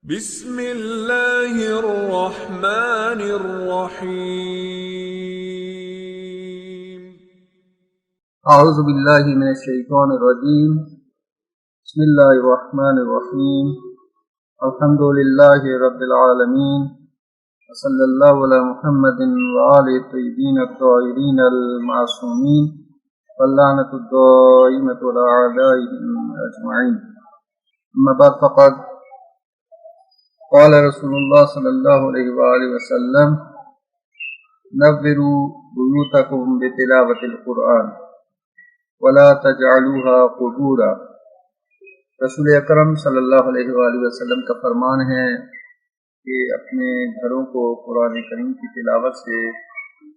بسم اللہ الرحمن الرحیم۔ اعوذ باللہ من الشیطان الرجیم۔ بسم اللہ الرحمن الرحیم۔ الحمد للہ رب العالمین، وصلی اللہ علی محمد وآلہ الطیبین الطاہرین المعصومین، واللعنۃ الدائمۃ علی اعدائہم اجمعین۔ اما بعد فقد قال رسول اللہ صلی اللہ علیہ وآلہ وسلم: نوروا بیوتکم بتلاوۃ القرآن ولا تجعلوها قبورا۔ رسول اکرم صلی اللہ علیہ وآلہ وسلم کا فرمان ہے کہ اپنے گھروں کو قرآن کریم کی تلاوت سے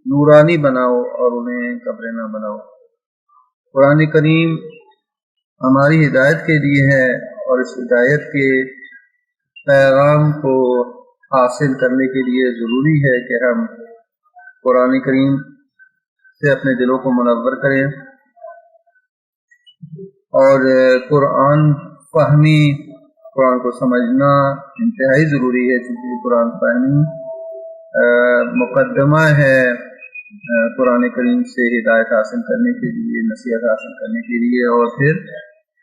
نورانی بناؤ اور انہیں قبریں نہ بناؤ۔ قرآن کریم ہماری ہدایت کے لیے ہے، اور اس ہدایت کے پیغام کو حاصل کرنے کے لیے ضروری ہے کہ ہم قرآن کریم سے اپنے دلوں کو منور کریں، اور قرآن فہمی، قرآن کو سمجھنا انتہائی ضروری ہے، چونکہ قرآن فہمی مقدمہ ہے قرآن کریم سے ہدایت حاصل کرنے کے لیے، نصیحت حاصل کرنے کے لیے، اور پھر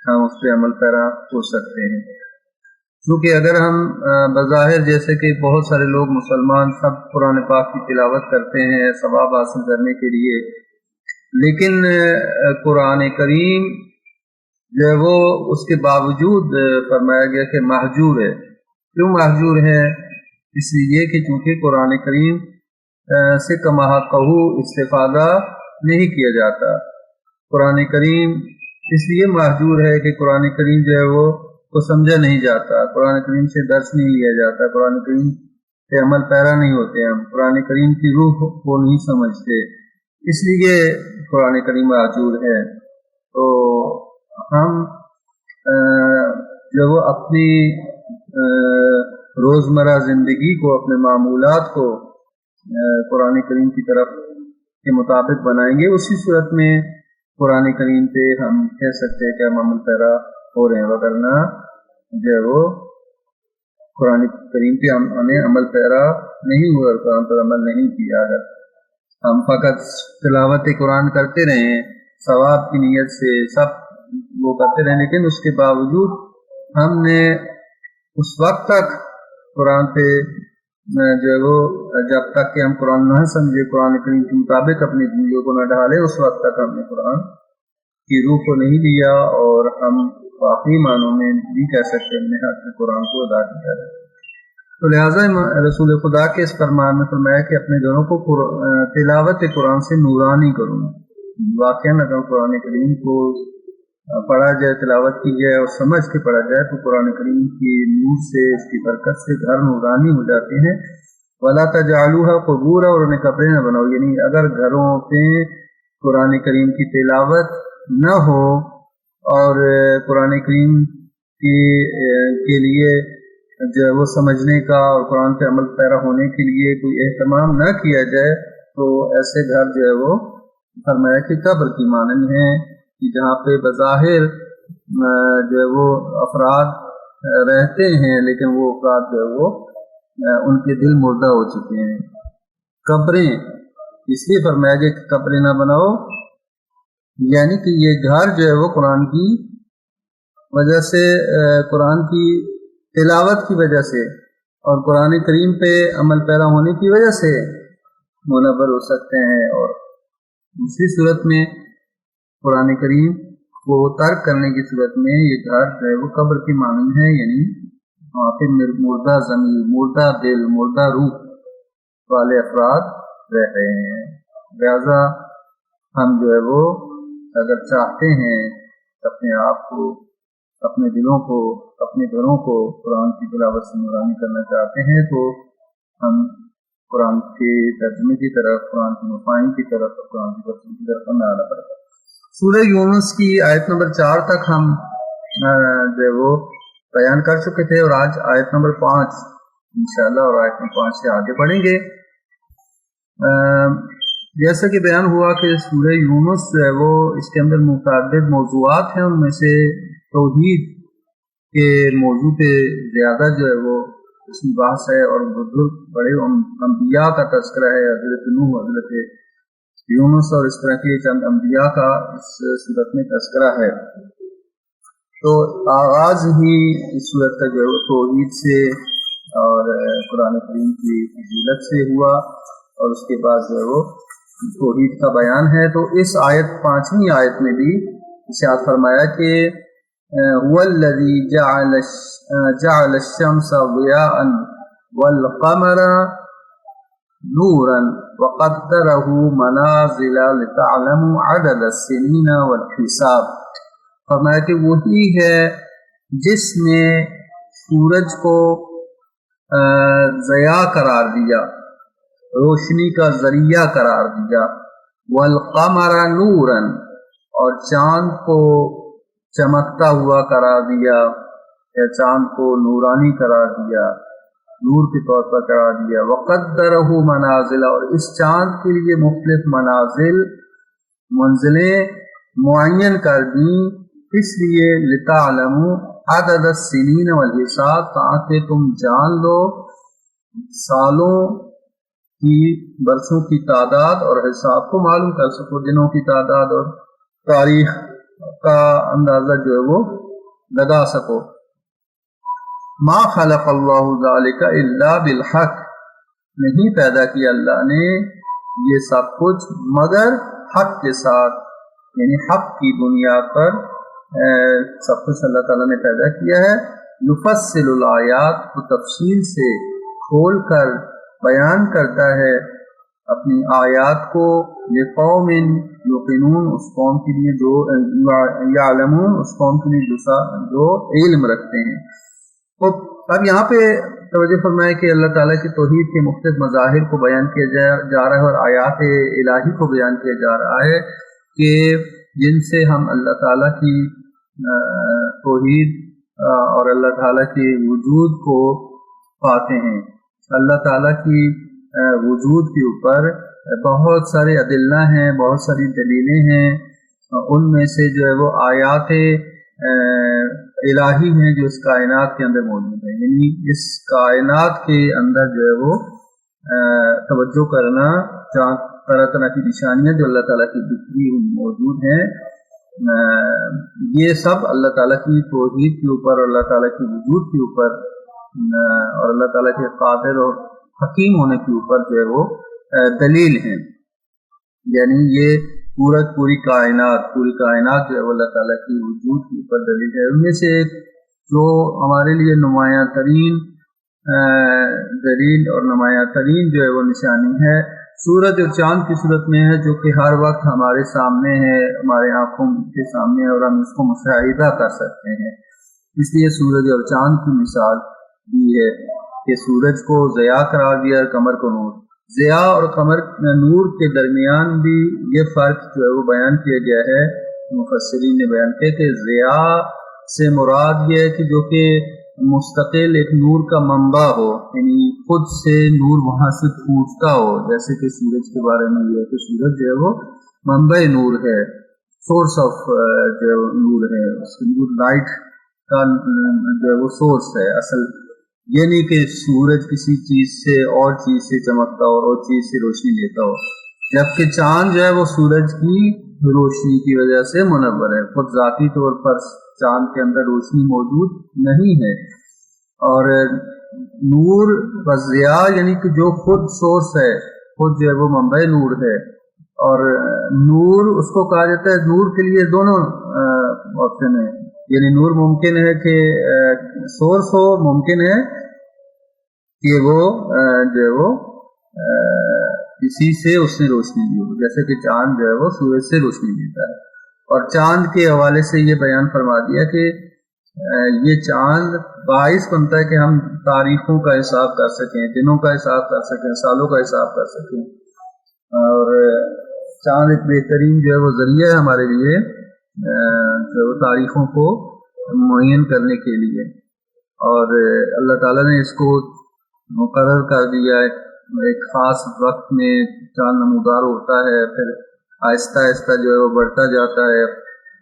ہم اس پہ عمل پیرا ہو سکتے ہیں۔ کیونکہ اگر ہم بظاہر جیسے کہ بہت سارے لوگ مسلمان سب قرآن پاک کی تلاوت کرتے ہیں ثواب حاصل کرنے کے لیے، لیکن قرآن کریم جو ہے وہ اس کے باوجود فرمایا گیا کہ مہجور ہے۔ کیوں مہجور ہے؟ اس لیے کہ چونکہ قرآن کریم سے کما حقہ استفادہ نہیں کیا جاتا۔ قرآن کریم اس لیے مہجور ہے کہ قرآن کریم جو ہے وہ کو سمجھا نہیں جاتا، قرآن کریم سے درس نہیں لیا جاتا، قرآن کریم سے عمل پیرا نہیں ہوتے، ہم قرآن کریم کی روح کو نہیں سمجھتے، اس لیے قرآن کریم مہجور ہے۔ تو ہم جو وہ اپنی روزمرہ زندگی کو، اپنے معمولات کو قرآن کریم کی طرف کے مطابق بنائیں گے، اسی صورت میں قرآن کریم پہ ہم کہہ سکتے ہیں کہ ہم عمل پیرا ہو رہے ہیں، وگرنہ جو ہے وہ قرآن کریم پہ ہم نے عمل پیرا نہیں ہوا، قرآن پر عمل نہیں کیا۔ اگر ہم فقط تلاوت قرآن کرتے رہیں ثواب کی نیت سے، سب وہ کرتے رہیں، لیکن اس کے باوجود ہم نے اس وقت تک قرآن پہ جو ہے وہ جب تک کہ ہم قرآن نہ سمجھے، قرآن کریم کے مطابق اپنی زندگیوں کو نہ ڈھالے، اس وقت تک ہم نے قرآن کی روح کو نہیں لیا، اور ہم واقعی معنوں میں بھی کہہ سکتے ہیں حق قرآن کو ادا کیا ہے۔ تو لہٰذا رسول خدا کے اس فرمان میں فرمایا کہ اپنے گھروں کو تلاوت قرآن سے نورانی کروں۔ واقعاً اگر قرآن کریم کو پڑھا جائے، تلاوت کی جائے اور سمجھ کے پڑھا جائے، تو قرآن کریم کی نور سے، اس کی برکت سے گھر نورانی ہو جاتے ہیں۔ وَلَا تَجْعَلُوهَا قُبُورًا، اور انہیں قبریں نہ بناؤ، یعنی اگر گھروں پہ قرآن کریم کی تلاوت نہ ہو اور قرآن کریم کے لیے جو ہے وہ سمجھنے کا اور قرآن پہ عمل پیرا ہونے کے لیے کوئی اہتمام نہ کیا جائے، تو ایسے گھر جو ہے وہ فرمایا کہ قبر کی مانند ہیں، کہ جہاں پہ بظاہر جو ہے وہ افراد رہتے ہیں، لیکن وہ افراد جو ہے وہ ان کے دل مردہ ہو چکے ہیں۔ قبریں اس لیے فرمایا کہ قبریں نہ بناؤ، یعنی کہ یہ گھر جو ہے وہ قرآن کی وجہ سے، قرآن کی تلاوت کی وجہ سے اور قرآن کریم پہ عمل پیرا ہونے کی وجہ سے منور ہو سکتے ہیں، اور دوسری صورت میں قرآن کریم کو ترک کرنے کی صورت میں یہ گھر جو ہے وہ قبر کی مانند ہے، یعنی وہاں پہ مردہ ضمیر، مردہ دل، مردہ روح والے افراد رہ رہے ہیں۔ لہذا ہم جو ہے وہ اگر چاہتے ہیں اپنے آپ کو، اپنے دلوں کو، اپنے گھروں کو قرآن کی تلاوت سے نورانی کرنا چاہتے ہیں، تو ہم قرآن کے ترجمے کی طرف، قرآن کے مفاہیم کی طرف اور قرآن کی تفسیر کی طرف ہمیں آنا پڑے گا۔ سورہ یونس کی آیت نمبر 4 تک ہم جو ہے وہ بیان کر چکے تھے، اور آج آیت نمبر 5 انشاءاللہ، اور آیت نمبر 5 سے آگے بڑھیں گے۔ جیسا کہ بیان ہوا کہ سورہ یونس جو ہے وہ اس کے اندر متعدد موضوعات ہیں، ان میں سے توحید کے موضوع پہ زیادہ جو ہے وہ اس کی بحث ہے، اور بزرگ بڑے انبیاء کا تذکرہ ہے، حضرت نوح، حضرت یونس اور اس طرح کے چند انبیاء کا اس صورت میں تذکرہ ہے۔ تو آغاز ہی اس صورت کا جو ہے وہ توحید سے اور قرآن کریم کی فضیلت سے ہوا، اور اس کے بعد جو ہے وہ توحید کا بیان ہے۔ تو اس آیت 5ویں آیت میں بھی ارشاد فرمایا کہ هو الذی جعل الشمس ضیاء والقمر نورا وقدره منازل لتعلموا عدد السنین والحساب۔ فرمایا کہ وہی ہے جس نے سورج کو ضیاء قرار دیا، روشنی کا ذریعہ قرار دیا، والقمر نورا، اور چاند کو چمکتا ہوا قرار دیا، یا چاند کو نورانی قرار دیا، نور کے طور پر قرار دیا، وقدرہ منازل، اور اس چاند کے لیے مختلف منزلیں معین کر دیں، اس لیے لتعلموا عدد السنین والحساب، تاکہ تم جان لو سالوں کی، برسوں کی تعداد اور حساب کو معلوم کر سکو، دنوں کی تعداد اور تاریخ کا اندازہ جو ہے وہ لگا سکو۔ ما خلق اللہ ذلک الا بالحق، نہیں پیدا کیا اللہ نے یہ سب کچھ مگر حق کے ساتھ، یعنی حق کی بنیاد پر سب کچھ اللہ تعالیٰ نے پیدا کیا ہے۔ یفصل الآیات، کو تفصیل سے کھول کر بیان کرتا ہے اپنی آیات کو، لقوم یوقنون، اس قوم کے لیے جو یعلمون، اس قوم کے لیے جو علم رکھتے ہیں۔ تو اب یہاں پہ توجہ فرمائے کہ اللہ تعالیٰ کی توحید کے مختلف مظاہر کو بیان کیا جا رہا ہے، اور آیات الہی کو بیان کیا جا رہا ہے کہ جن سے ہم اللہ تعالیٰ کی توحید اور اللہ تعالیٰ کے وجود کو پاتے ہیں۔ اللہ تعالیٰ کی وجود کے اوپر بہت سارے ادلہ ہیں، بہت ساری دلیلیں ہیں، ان میں سے جو ہے وہ آیات الہی ہیں جو اس کائنات کے اندر موجود ہیں، یعنی اس کائنات کے اندر جو ہے وہ توجہ کرنا، طرح طرح کی نشانیاں جو اللہ تعالیٰ کی بکھری موجود ہیں، یہ سب اللہ تعالیٰ کی توحید کے اوپر، اللہ تعالیٰ کی وجود کے اوپر، اور اللہ تعالیٰ کے قادر اور حکیم ہونے کے اوپر جو ہے وہ دلیل ہیں۔ یعنی یہ پوری کائنات جو ہے وہ اللہ تعالیٰ کی وجود کے اوپر دلیل ہے۔ ان میں سے ایک جو ہمارے لیے نمایاں ترین دلیل اور نمایاں ترین جو ہے وہ نشانی ہے، سورج اور چاند کی صورت میں ہے، جو کہ ہر وقت ہمارے سامنے ہے، ہمارے آنکھوں کے سامنے ہے، اور ہم اس کو مشاہدہ کر سکتے ہیں۔ اس لیے سورج اور چاند کی مثال دی ہے کہ سورج کو ضیاء قرار دیا، قمر کو نور۔ ضیاء اور قمر نور کے درمیان بھی یہ فرق جو ہے وہ بیان کیا گیا ہے، مفسرین نے بیان کیا کہ ضیاء سے مراد یہ ہے کہ جو کہ مستقل ایک نور کا منبع ہو، یعنی خود سے نور وہاں سے پھوٹتا ہو، جیسے کہ سورج کے بارے میں یہ ہے کہ سورج جو ہے وہ منبع نور ہے، سورس آف جو نور ہے، اس کی نور لائٹ کا جو ہے وہ سورس ہے اصل۔ یہ نہیں کہ سورج کسی چیز سے اور چیز سے چمکتا ہو اور چیز سے روشنی لیتا ہو، جبکہ چاند جو ہے وہ سورج کی روشنی کی وجہ سے منور ہے، خود ذاتی طور پر چاند کے اندر روشنی موجود نہیں ہے۔ اور نور و ضیاء یعنی کہ جو خود سورس ہے، خود جو ہے وہ منبع نور ہے، اور نور اس کو کہا جاتا ہے، نور کے لیے دونوں آپشن ہیں، یعنی نور ممکن ہے کہ سورس ہو، ممکن ہے کہ وہ جو ہے وہ کسی سے اس نے روشنی دی ہو، جیسے کہ چاند جو ہے وہ سورج سے روشنی دیتا ہے۔ اور چاند کے حوالے سے یہ بیان فرما دیا کہ یہ چاند باعث بنتا ہے کہ ہم تاریخوں کا حساب کر سکیں، دنوں کا حساب کر سکیں، سالوں کا حساب کر سکیں، اور چاند ایک بہترین جو ہے وہ ذریعہ ہے ہمارے لیے جو تاریخوں کو معین کرنے کے لیے۔ اور اللہ تعالیٰ نے اس کو مقرر کر دیا ہے، ایک خاص وقت میں چاند نمودار ہوتا ہے، پھر آہستہ آہستہ جو ہے وہ بڑھتا جاتا ہے،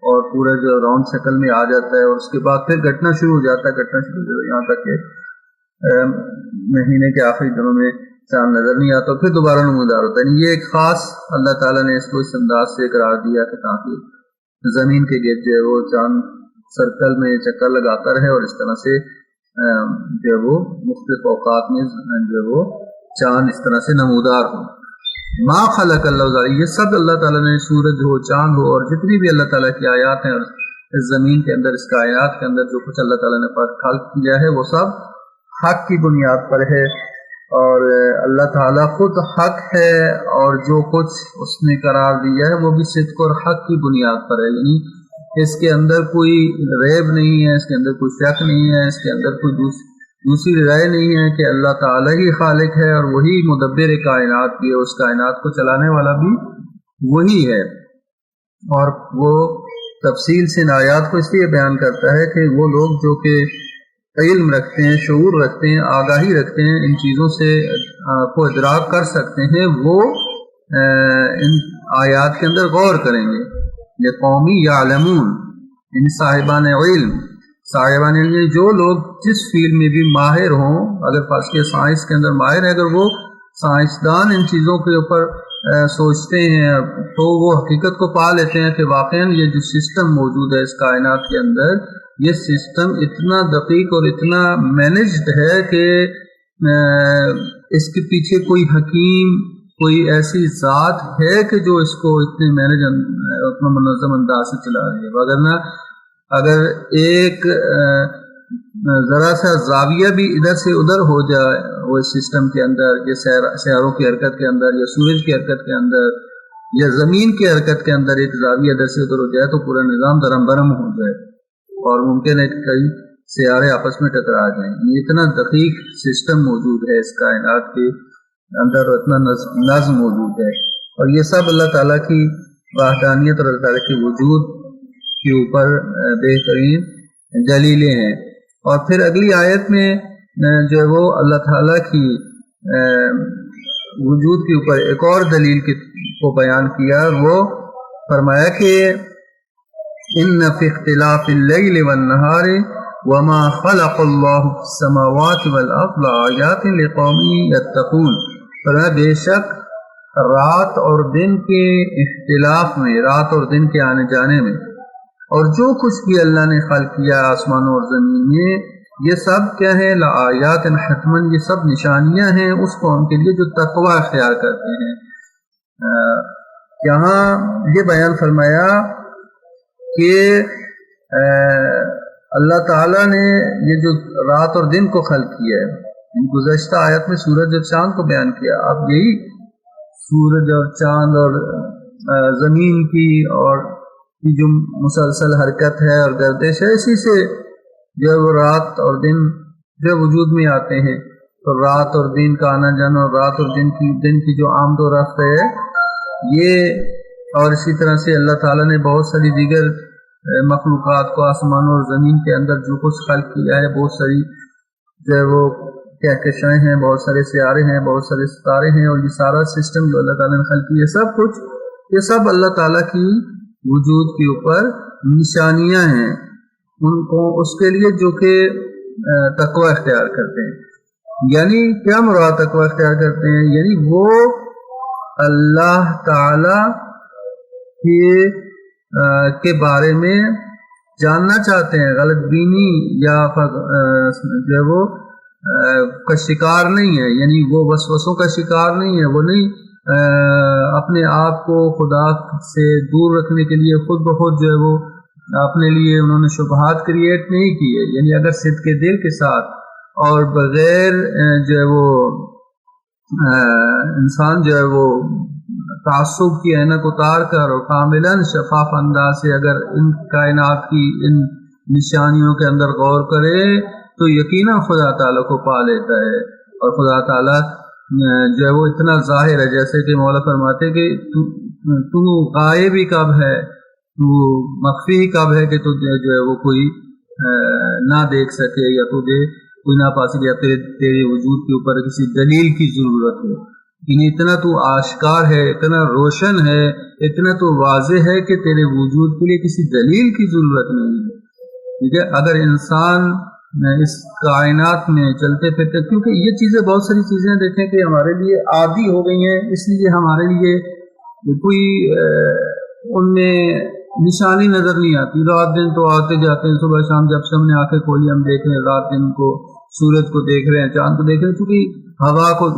اور پورا جو راؤنڈ شکل میں آ جاتا ہے، اور اس کے بعد پھر گھٹنا شروع ہو جاتا ہے یہاں تک کہ مہینے کے آخری دنوں میں چاند نظر نہیں آتا، پھر دوبارہ نمودار ہوتا ہے۔ یہ ایک خاص اللہ تعالیٰ نے اس کو اس انداز سے قرار دیا کہ تاکہ زمین کے گرد جو ہے وہ چاند سرکل میں چکر لگاتا رہے، اور اس طرح سے جو ہے وہ مختلف اوقات میں جو ہے وہ چاند اس طرح سے نمودار ہو۔ ما خلق اللہ ذالک، یہ سب اللہ تعالیٰ نے، سورج ہو، چاند ہو، اور جتنی بھی اللہ تعالیٰ کی آیات ہیں، اور اس زمین کے اندر، اس کائنات کے اندر جو کچھ اللہ تعالیٰ نے خلق کیا ہے وہ سب حق کی بنیاد پر ہے، اور اللہ تعالیٰ خود حق ہے، اور جو کچھ اس نے قرار دیا ہے وہ بھی صدق اور حق کی بنیاد پر ہے، یعنی اس کے اندر کوئی ریب نہیں ہے، اس کے اندر کوئی شک نہیں ہے، اس کے اندر کوئی دوسری رائے نہیں ہے کہ اللہ تعالیٰ ہی خالق ہے، اور وہی مدبر کائنات بھی ہے، اس کائنات کو چلانے والا بھی وہی ہے۔ اور وہ تفصیل سے ان آیات کو اس لیے بیان کرتا ہے کہ وہ لوگ جو کہ علم رکھتے ہیں، شعور رکھتے ہیں، آگاہی رکھتے ہیں، ان چیزوں سے کو ادراک کر سکتے ہیں، وہ ان آیات کے اندر غور کریں گے۔ یہ قومی یعلمون، ان صاحبان علم جو لوگ جس فیلڈ میں بھی ماہر ہوں، اگر فرض کے سائنس کے اندر ماہر ہے، اگر وہ سائنسدان ان چیزوں کے اوپر سوچتے ہیں تو وہ حقیقت کو پا لیتے ہیں کہ واقعاً یہ جو سسٹم موجود ہے اس کائنات کے اندر، یہ سسٹم اتنا دقیق اور اتنا مینجڈ ہے کہ اس کے پیچھے کوئی حکیم، کوئی ایسی ذات ہے کہ جو اس کو اتنے اتنا منظم انداز سے چلا رہی ہے۔ وگرنہ اگر ایک ذرا سا زاویہ بھی ادھر سے ادھر ہو جائے وہ اس سسٹم کے اندر، یہ سیاروں کی حرکت کے اندر، یا سورج کی حرکت کے اندر، یا زمین کی حرکت کے اندر ایک زاویہ ادھر سے ادھر ہو جائے تو پورا نظام درم برم ہو جائے، اور ممکن ہے کہ کئی سیارے آپس میں ٹکرا جائیں۔ یہ اتنا دقیق سسٹم موجود ہے اس کائنات کے اندر، اتنا نظم موجود ہے، اور یہ سب اللہ تعالیٰ کی وحدانیت اور اللہ تعالیٰ کے وجود کے اوپر بہترین دلیلیں ہیں۔ اور پھر اگلی آیت میں جو ہے وہ اللہ تعالیٰ کی وجود کے اوپر ایک اور دلیل کو بیان کیا، وہ فرمایا کہ ان فی اختلاف اللیل والنہار وما خلق اللہ فی السماوات والارض لآیات لقوم یتقون، فرمایا بے شک رات اور دن کے اختلاف میں، رات اور دن کے آنے جانے میں، اور جو کچھ بھی اللہ نے خلق کیا آسمانوں اور زمین میں، یہ سب کیا ہے؟ لآیات، حتماً یہ سب نشانیاں ہیں اس قوم کے لیے جو تقوی اختیار کرتے ہیں۔ یہاں یہ بیان فرمایا کہ اللہ تعالیٰ نے یہ جو رات اور دن کو خلق کیا ہے، گزشتہ آیت میں سورج اور چاند کو بیان کیا، اب یہی سورج اور چاند اور زمین کی اور جو مسلسل حرکت ہے اور گردش ہے، اسی سے جو وہ رات اور دن جو وجود میں آتے ہیں، تو رات اور دن کا آنا جانا، اور رات اور دن کی جو آمد و رفت ہے یہ، اور اسی طرح سے اللہ تعالیٰ نے بہت ساری دیگر مخلوقات کو آسمانوں اور زمین کے اندر جو کچھ خلق کیا ہے، بہت ساری جو ہے وہ کہکشائیں ہیں، بہت سارے سیارے ہیں، بہت سارے ستارے ہیں، اور یہ سارا سسٹم جو اللہ تعالیٰ نے خلق کیا، سب کچھ یہ سب اللہ تعالیٰ کی وجود کے اوپر نشانیاں ہیں ان کو، اس کے لیے جو کہ تقوی اختیار کرتے ہیں۔ یعنی کیا مراد تقوی اختیار کرتے ہیں؟ یعنی وہ اللہ تعالی کے بارے میں جاننا چاہتے ہیں، غلط بینی یا جو ہے وہ کا شکار نہیں ہے، یعنی وہ وسوسوں کا شکار نہیں ہے، وہ نہیں اپنے آپ کو خدا سے دور رکھنے کے لیے خود بخود جو ہے وہ اپنے لیے انہوں نے شبہات کریٹ نہیں کیے، یعنی اگر صدق دل کے ساتھ اور بغیر جو ہے وہ انسان جو ہے وہ تعصب کی اینک اتار کر اور کاملاً شفاف انداز سے اگر ان کائنات کی ان نشانیوں کے اندر غور کرے تو یقیناً خدا تعالیٰ کو پا لیتا ہے، اور خدا تعالیٰ جو ہے وہ اتنا ظاہر ہے، جیسے کہ مولا فرماتے کہ تو غائب ہی کب ہے، تو مخفی ہی کب ہے کہ تو جو ہے وہ کوئی نہ دیکھ سکے، یا تجھے کوئی نہ پا سکے، یا تیرے وجود کے اوپر کسی دلیل کی ضرورت ہو۔ یعنی اتنا تو آشکار ہے، اتنا روشن ہے، اتنا تو واضح ہے کہ تیرے وجود کے لیے کسی دلیل کی ضرورت نہیں ہے. ٹھیک ہے، اگر انسان اس کائنات میں چلتے پھرتے، کیونکہ یہ چیزیں بہت ساری چیزیں دیکھیں کہ ہمارے لیے عادی ہو گئی ہیں، اس لیے ہمارے لیے کوئی ان میں نشانی نظر نہیں آتی. رات دن تو آتے جاتے ہیں، صبح شام جب سے ہم نے آنکھیں کھولی ہم دیکھ رہے ہیں، رات دن کو سورج کو دیکھ رہے ہیں، چاند کو دیکھ رہے ہیں، چونکہ ہوا کو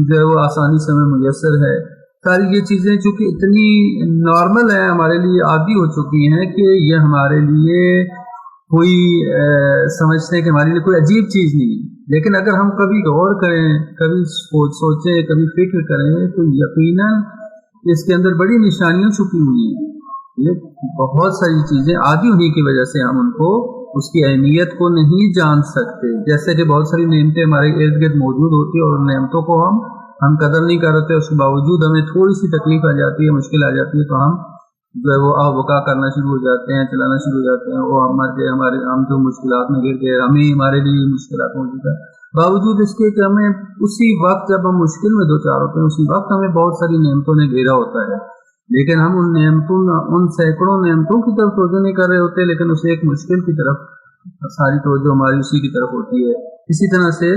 جو ہے وہ آسانی سے ہمیں میسر ہے. ساری یہ چیزیں چونکہ اتنی نارمل ہیں، ہمارے لیے عادی ہو چکی ہیں کہ یہ ہمارے لیے کوئی سمجھتے ہیں کہ ہمارے لیے کوئی عجیب چیز نہیں ہے. لیکن اگر ہم کبھی غور کریں، کبھی سوچیں، کبھی فکر کریں تو یقیناً اس کے اندر بڑی نشانیاں چھپی ہوئی ہیں. یہ بہت ساری چیزیں عادی ہونے کی وجہ سے ہم ان کو اس کی اہمیت کو نہیں جان سکتے. جیسے کہ بہت ساری نعمتیں ہمارے ارد گرد موجود ہوتی ہیں اور ان نعمتوں کو ہم قدر نہیں کرتے، اس کے باوجود ہمیں تھوڑی سی تکلیف آ جاتی ہے، مشکل آ جاتی ہے تو ہم جو ہے وہ بکا کرنا شروع ہو جاتے ہیں، چلانا شروع ہو جاتے ہیں. وہ ہم جو مشکلات میں گر گئے، ہمیں ہمارے لیے مشکلات موجود ہے. باوجود اس کے کہ ہمیں اسی وقت جب ہم مشکل میں دو چار ہوتے ہیں، اسی وقت ہمیں بہت ساری نعمتوں نے گھیرا ہوتا ہے، لیکن ہم ان سینکڑوں نعمتوں کی طرف توجہ نہیں کر رہے ہوتے، لیکن اسے ایک مشکل کی طرف ساری توجہ ہماری اسی کی طرف ہوتی ہے. اسی طرح سے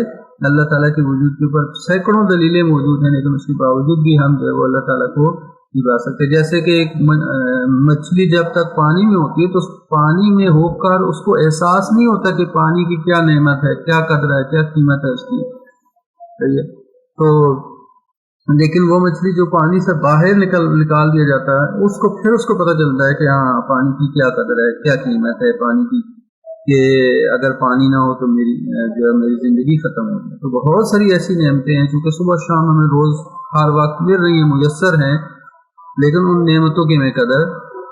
اللہ تعالیٰ کے وجود کے اوپر سینکڑوں دلیلیں موجود ہیں، لیکن اس کے باوجود بھی ہم جو ہے وہ اللہ تعالیٰ کو نہیں پا سکتے. جیسے کہ ایک مچھلی جب تک پانی میں ہوتی ہے تو پانی میں ہو کر اس کو احساس نہیں ہوتا کہ پانی کی کیا نعمت ہے، کیا قدر ہے، کیا قیمت ہے اس کی. تو لیکن وہ مچھلی جو پانی سے باہر نکال دیا جاتا ہے، اس کو پتہ چلتا ہے کہ ہاں پانی کی کیا قدر ہے، کیا قیمت ہے پانی کی، کہ اگر پانی نہ ہو تو میری زندگی ختم ہو جائے. تو بہت ساری ایسی نعمتیں ہیں چونکہ صبح شام ہمیں روز ہر وقت مل رہی ہیں، میسر ہیں، لیکن ان نعمتوں کی ہمیں قدر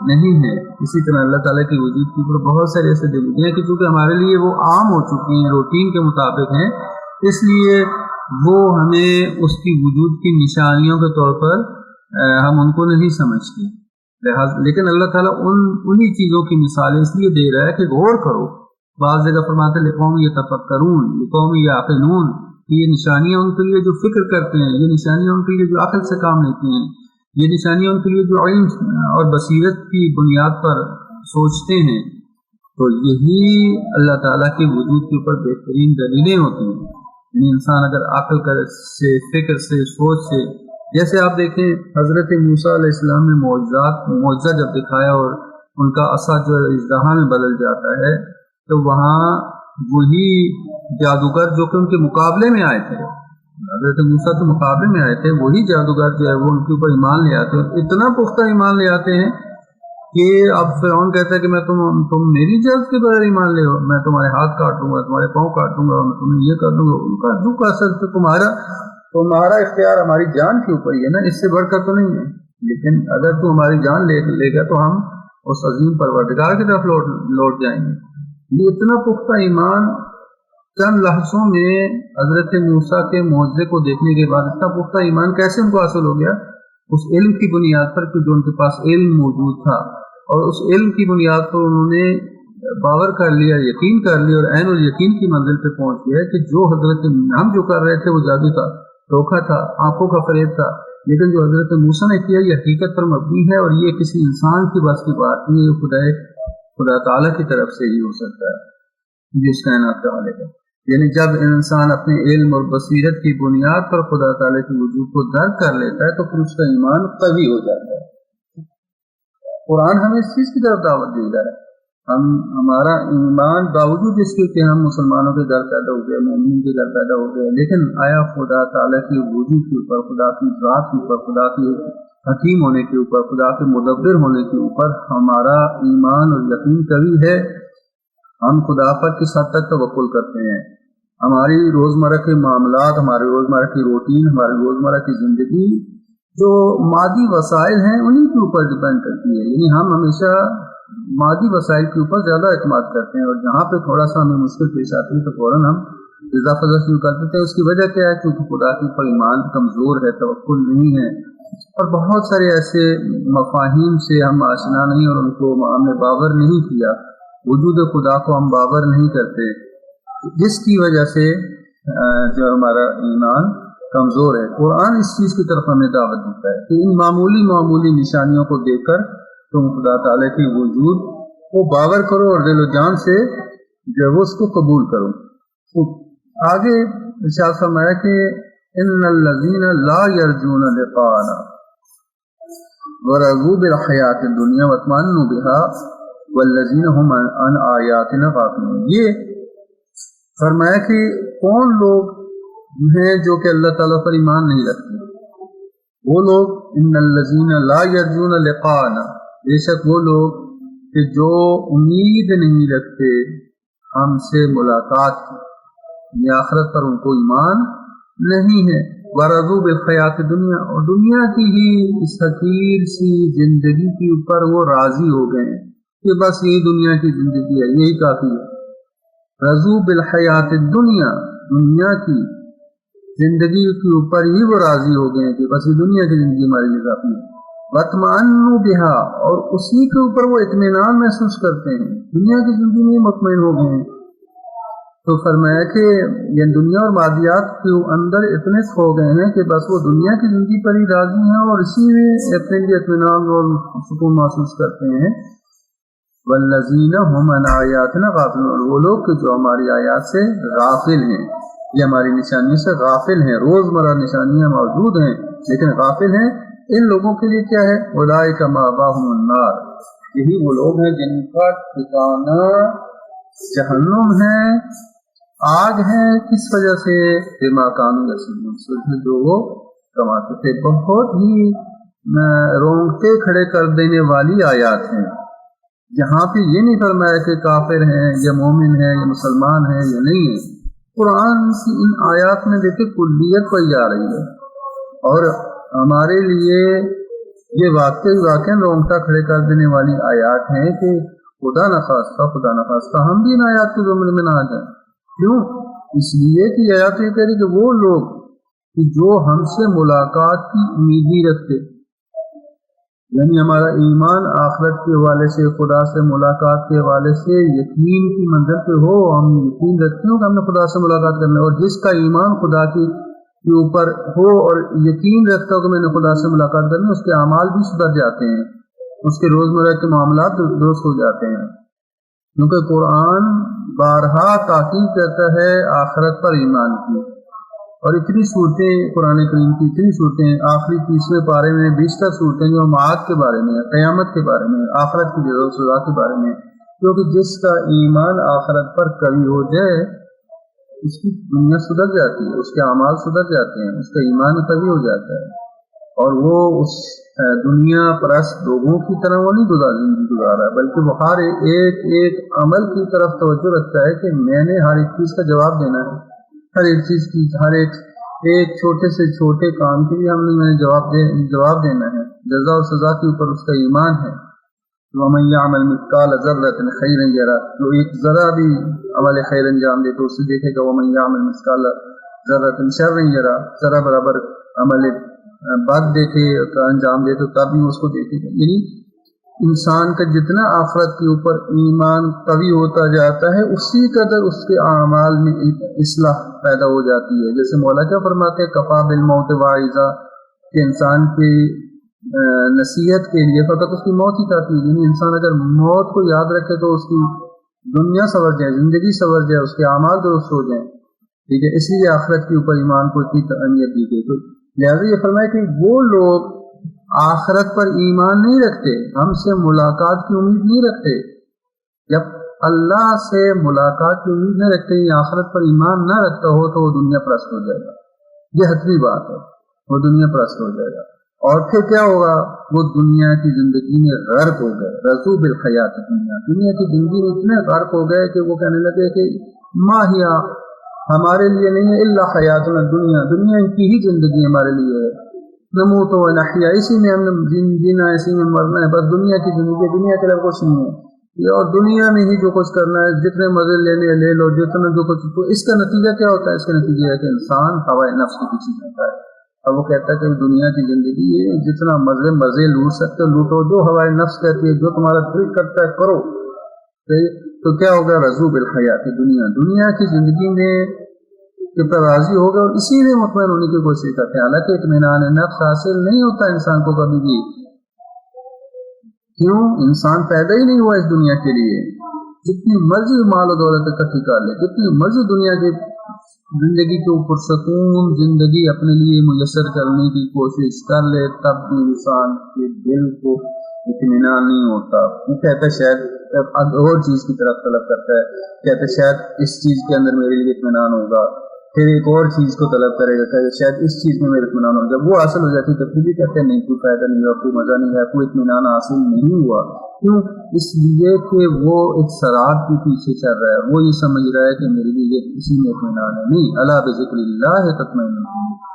نہیں ہے. اسی طرح اللہ تعالیٰ کی وجود کے اوپر بہت سارے ایسے دلیلیں ہیں کہ چونکہ ہمارے لیے وہ عام ہو چکی ہیں، روٹین کے مطابق ہیں، اس لیے وہ ہمیں اس کی وجود کی نشانیوں کے طور پر ہم ان کو نہیں سمجھتے. لیکن اللہ تعالیٰ انہی چیزوں کی مثالیں اس لیے دے رہا ہے کہ غور کرو. بعض جگہ فرماتے لقوم یتفکرون، لقوم یعقلون، یہ نشانیاں ان کے لیے جو فکر کرتے ہیں، یہ نشانیاں ان کے لیے جو عقل سے کام لیتی ہیں، یہ نشانیاں ان کے لیے جو علم اور بصیرت کی بنیاد پر سوچتے ہیں. تو یہی اللہ تعالیٰ کے وجود کے اوپر بہترین دلیلیں ہوتی ہیں. یعنی انسان اگر عقل سے، فکر سے، سوچ سے، جیسے آپ دیکھیں حضرت موسیٰ علیہ السلام نے معجزہ جب دکھایا اور ان کا عصا جو اژدہا میں بدل جاتا ہے، تو وہاں وہی جادوگر جو کہ ان کے مقابلے میں آئے تھے، حضرت موسیٰ کے مقابلے میں آئے تھے، وہی جادوگر جو ہے وہ ان کے اوپر ایمان لے آتے ہیں. اتنا پختہ ایمان لے آتے ہیں کہ اب فرعون کہتا ہے کہ میں تم میری اجازت کے بغیر ایمان لے ہو، میں تمہارے ہاتھ کاٹ دوں گا، تمہارے پاؤں کاٹ دوں گا، میں تمہیں یہ کر دوں گا. ان کا جو کر سکتے، تمہارا اختیار ہماری جان کے اوپر ہی ہے نا، اس سے بڑھ کر تو نہیں ہے. لیکن اگر تو ہماری جان لے گا تو ہم اس عظیم پروردگار کی طرف لوٹ جائیں گے. یہ اتنا پختہ ایمان چند لحظوں میں حضرت موسیٰ کے معجزے کو دیکھنے کے بعد اتنا پختہ ایمان کیسے ان کو حاصل ہو گیا؟ اس علم کی بنیاد پر کہ جو ان کے پاس علم موجود تھا، اور اس علم کی بنیاد پر انہوں نے باور کر لیا، یقین کر لیا، اور عین الیقین کی منزل پہ پہنچ گیا کہ جو ہم جو کر رہے تھے وہ جادو تھا، دھوکہ تھا، آنکھوں کا فریب تھا، لیکن جو حضرت موسیٰ نے کیا یہ حقیقت پر مبنی ہے، اور یہ کسی انسان کی بس کی بات نہیں، یہ خدا تعالیٰ کی طرف سے ہی ہو سکتا ہے جس کائنات کا مالک ہے. یعنی جب انسان اپنے علم اور بصیرت کی بنیاد پر خدا تعالیٰ کے وجود کو درک کر لیتا ہے تو پھر اس کا ایمان قوی ہو جاتا ہے. قرآن ہمیں اس چیز کی طرف دعوت دے رہا ہے. ہمارا ایمان باوجود اس کے کہ ہم مسلمانوں کے گھر پیدا ہو گئے، مومنین کے گھر پیدا ہو گئے، لیکن آیا خدا تعالیٰ کے وجود کے اوپر، خدا کی ذات کے اوپر، خدا کے حکیم ہونے کے اوپر، خدا کے مدبر ہونے کے اوپر ہمارا ایمان اور یقین قوی ہے؟ ہم خدا پر کس حد تک توکل کرتے ہیں؟ ہماری روزمرہ کے معاملات، ہماری روزمرہ کی روٹین، ہماری روزمرہ کی زندگی جو مادی وسائل ہیں انہی کے اوپر ڈیپینڈ کرتی ہے. یعنی ہم ہمیشہ مادی وسائل کے اوپر زیادہ اعتماد کرتے ہیں، اور جہاں پہ تھوڑا سا ہمیں مشکل پیش آتی ہے تو فوراً ہم رضا فضا شروع کر دیتے ہیں. اس کی وجہ کیا ہے؟ کیونکہ خدا کے اوپر ایمان کمزور ہے، توکل نہیں ہے، اور بہت سارے ایسے مفاہیم سے ہم آشنا نہیں اور ان کو ہم نے باور نہیں کیا. وجود خدا کو ہم باور نہیں کرتے، جس کی وجہ سے جو ہمارا ایمان کمزور ہے۔ قرآن اس چیز کی طرف ہمیں دعوت دیتا ہے کہ ان معمولی نشانیوں کو دیکھ کر تم خدا تعالیٰ کے وجود کو باور کرو اور دل و جان سے جو ہے وہ اس کو قبول کرو۔ تو آگے ارشاد فرمایا کہ ان الذین لا یرجون لقاءنا ورضوا بالحیات الدنیا واطمأنوا بها والذین هم عن آیاتنا غافلون۔ یہ فرمایا کہ کون لوگ ہیں جو کہ اللہ تعالیٰ پر ایمان نہیں رکھتے؟ وہ لوگ ان الذین لا یرجون لقاءنا، بے شک وہ لوگ کہ جو امید نہیں رکھتے ہم سے ملاقات کی، یہ آخرت پر ان کو ایمان نہیں ہے۔ ورضوا بالحیات دنیا، اور دنیا کی ہی اس حقیر سی زندگی کے اوپر وہ راضی ہو گئے ہیں کہ بس یہی دنیا کی زندگی ہے، یہی کافی ہے۔ رضوا بالحیات الدنیا، دنیا کی زندگی کے اوپر ہی وہ راضی ہو گئے ہیں کہ بس یہ دنیا کی زندگی ہمارے لیے کافی ہے۔ واطمأنوا بها، اور اسی کے اوپر وہ اطمینان محسوس کرتے ہیں، دنیا کی زندگی میں مطمئن ہو گئے ہیں۔ تو فرمایا کہ یہ دنیا اور مادیات کے اندر اتنے کھو گئے ہیں کہ بس وہ دنیا کی زندگی پر ہی راضی ہیں اور اسی میں اپنے لیے اطمینان اور سکون محسوس کرتے ہیں۔ والذین هم عن آیاتنا غافلون، اور وہ لوگ کہ جو ہماری آیات سے غافل ہیں، یہ ہماری نشانیوں سے غافل ہیں، روزمرہ نشانیاں موجود ہیں لیکن غافل ہیں۔ ان لوگوں کے لیے کیا ہے؟ اولئک مأواہم النار، یہی وہ لوگ ہیں جن کا ٹھکانہ جہنم ہے، آگ ہے۔ کس وجہ سے؟ بما کانوا یکسبون، جو وہ کماتے تھے۔ بہت ہی رونگٹے کھڑے کر دینے والی آیات ہیں، جہاں پہ یہ نہیں فرمایا کہ کافر ہیں یا مومن ہیں یا مسلمان ہیں یا نہیں ہے۔ قرآن کی ان آیات میں دیکھیں کلیت پائی جا رہی ہے، اور ہمارے لیے یہ واقعی رونگٹا کھڑے کر دینے والی آیات ہیں کہ خدا نخواستہ ہم بھی ان آیات کے زمرے میں نہ آ جائیں۔ کیوں؟ اس لیے کہ آیات یہ کہہ رہی کہ وہ لوگ کہ جو ہم سے ملاقات کی امید ہی رکھتے، یعنی ہمارا ایمان آخرت کے حوالے سے، خدا سے ملاقات کے حوالے سے یقین کی منزل پہ ہو، ہم یقین رکھتے ہوں کہ ہم نے خدا سے ملاقات کرنا ہے، اور جس کا ایمان خدا کے اوپر ہو اور یقین رکھتا ہو کہ میں نے خدا سے ملاقات کرنی، اس کے اعمال بھی سدھر جاتے ہیں، اس کے روزمرہ کے معاملات درست ہو جاتے ہیں، کیونکہ قرآن بارہا تاکید کرتا ہے آخرت پر ایمان کی۔ اور اتنی صورتیں قرآن کریم کی، اتنی صورتیں آخری 30ویں پارے میں بیشتر صورتیں جو معاد کے بارے میں، قیامت کے بارے میں، آخرت کی جزا و سزا کے بارے میں، کیونکہ جس کا ایمان آخرت پر قوی ہو جائے اس کی دنیا سدھر جاتی ہے، اس کے اعمال سدھر جاتے ہیں، اس کا ایمان قوی ہو جاتا ہے، اور وہ اس دنیا پرست لوگوں کی طرح وہ نہیں زندگی گزار رہا ہے، بلکہ وہ ہر ایک عمل کی طرف توجہ رکھتا ہے کہ میں نے ہر ایک چیز کا جواب دینا ہے، ہر ایک چیز کی، ہر ایک چھوٹے سے چھوٹے کام کے لیے ہم نے میں جواب دینا ہے، جزا و سزا کے اوپر اس کا ایمان ہے۔ وَمَن يَعْمَلْ مِثْقَالَ ذَرَّةٍ خَيْرًا يَرَهُ، جو ایک ذرہ بھی عمل خیر انجام دے تو اسے دیکھے گا۔ وَمَن يَعْمَلْ مِثْقَالَ ذَرَّةٍ شَرًّا يَرَهُ، ذرہ برابر عمل بد دیکھے کا انجام دے تو تب بھی اس کو دیکھے گا۔ یعنی انسان کا جتنا آخرت کے اوپر ایمان قوی ہوتا جاتا ہے اسی قدر اس کے اعمال میں اصلاح پیدا ہو جاتی ہے۔ جیسے مولا کیا فرماتے ہیں، کفا بالموت واعظا، کہ انسان کی نصیحت کے لیے فقط اس کی موت ہی کافی ہے۔ یعنی انسان اگر موت کو یاد رکھے تو اس کی دنیا سنور جائے، زندگی سنور جائے، اس کے اعمال درست ہو جائیں، ٹھیک ہے۔ اس لیے آخرت کے اوپر ایمان کو اتنی اہمیت دی گئی۔ تو لہٰذا یہ فرمایا کہ وہ لوگ آخرت پر ایمان نہیں رکھتے، ہم سے ملاقات کی امید نہیں رکھتے، جب اللہ سے ملاقات کی امید نہ رکھتے، یا آخرت پر ایمان نہ رکھتا ہو تو وہ دنیا پرست ہو جائے گا۔ یہ حتمی بات ہے، وہ دنیا پرست ہو جائے گا، اور پھر کیا ہوگا؟ وہ دنیا کی زندگی میں غرق ہو گئے، رضوا بالحیات دنیا، دنیا کی زندگی میں اتنے غرق ہو گئے کہ وہ کہنے لگے کہ ما ہیا، ہمارے لیے نہیں ہے، الا حیاتنا دنیا، دنیا کی ہی زندگی ہمارے لیے ہے، نموت و نحیا، اسی میں ہم نے جینا ہے، اسی میں مرنا ہے، بس دنیا کی زندگی، دنیا کے لیے کچھ نہیں ہے، اور دنیا میں ہی جو کچھ کرنا ہے، جتنے مزے لے لو، جتنا جو کچھ، تو اس کا نتیجہ کیا ہوتا ہے؟ اس کا نتیجہ ہے کہ انسان ہوائے نفس کے پیچھے جاتا ہے۔ اب وہ کہتا ہے کہ دنیا کی زندگی ہے، جتنا مزے لوٹ سکتے ہو لوٹو، جو ہوائے نفس کہتی ہے، جو تمہارا دل کرتا ہے کرو، تو کیا ہوگا؟ رضوا بالحیات دنیا، دنیا کی زندگی میں کے پر راضی ہو گئے اور اسی لیے مطمئن ہونے کی کوشش کرتے ہیں. حالانکہ اطمینان نفس حاصل نہیں ہوتا انسان کو کبھی بھی. کیوں؟ انسان پیدا ہی نہیں ہوا اس دنیا کے لیے. جتنی مرضی مال و دولت اکٹھی کر لے، جتنی مرضی دنیا کی زندگی کے اوپر سکون زندگی اپنے لیے میسر کرنے کی کوشش کر لے، تب بھی انسان کے دل کو اطمینان نہیں ہوتا. وہ کہتا ہے شاید اور چیز کی طرف طلب کرتا ہے، کہتا ہے شاید اس چیز کے اندر میرے لیے اطمینان ہوگا، پھر ایک اور چیز کو طلب کرے گا کہ شاید اس چیز میں میرے اطمینان ہوگا. جب وہ حاصل ہو جاتی ہے تو پھر بھی کہتے ہیں نہیں، کوئی فائدہ نہیں ہوا، کوئی مزہ نہیں ہے، کوئی اطمینان حاصل نہیں ہوا. کیوں؟ اس لیے کہ وہ ایک سراب کے پیچھے چل رہا ہے. وہ یہ سمجھ رہا ہے کہ میرے لیے اسی میں اطمینان ہے. نہیں، الا بذکر اللہ تطمئن القلوب.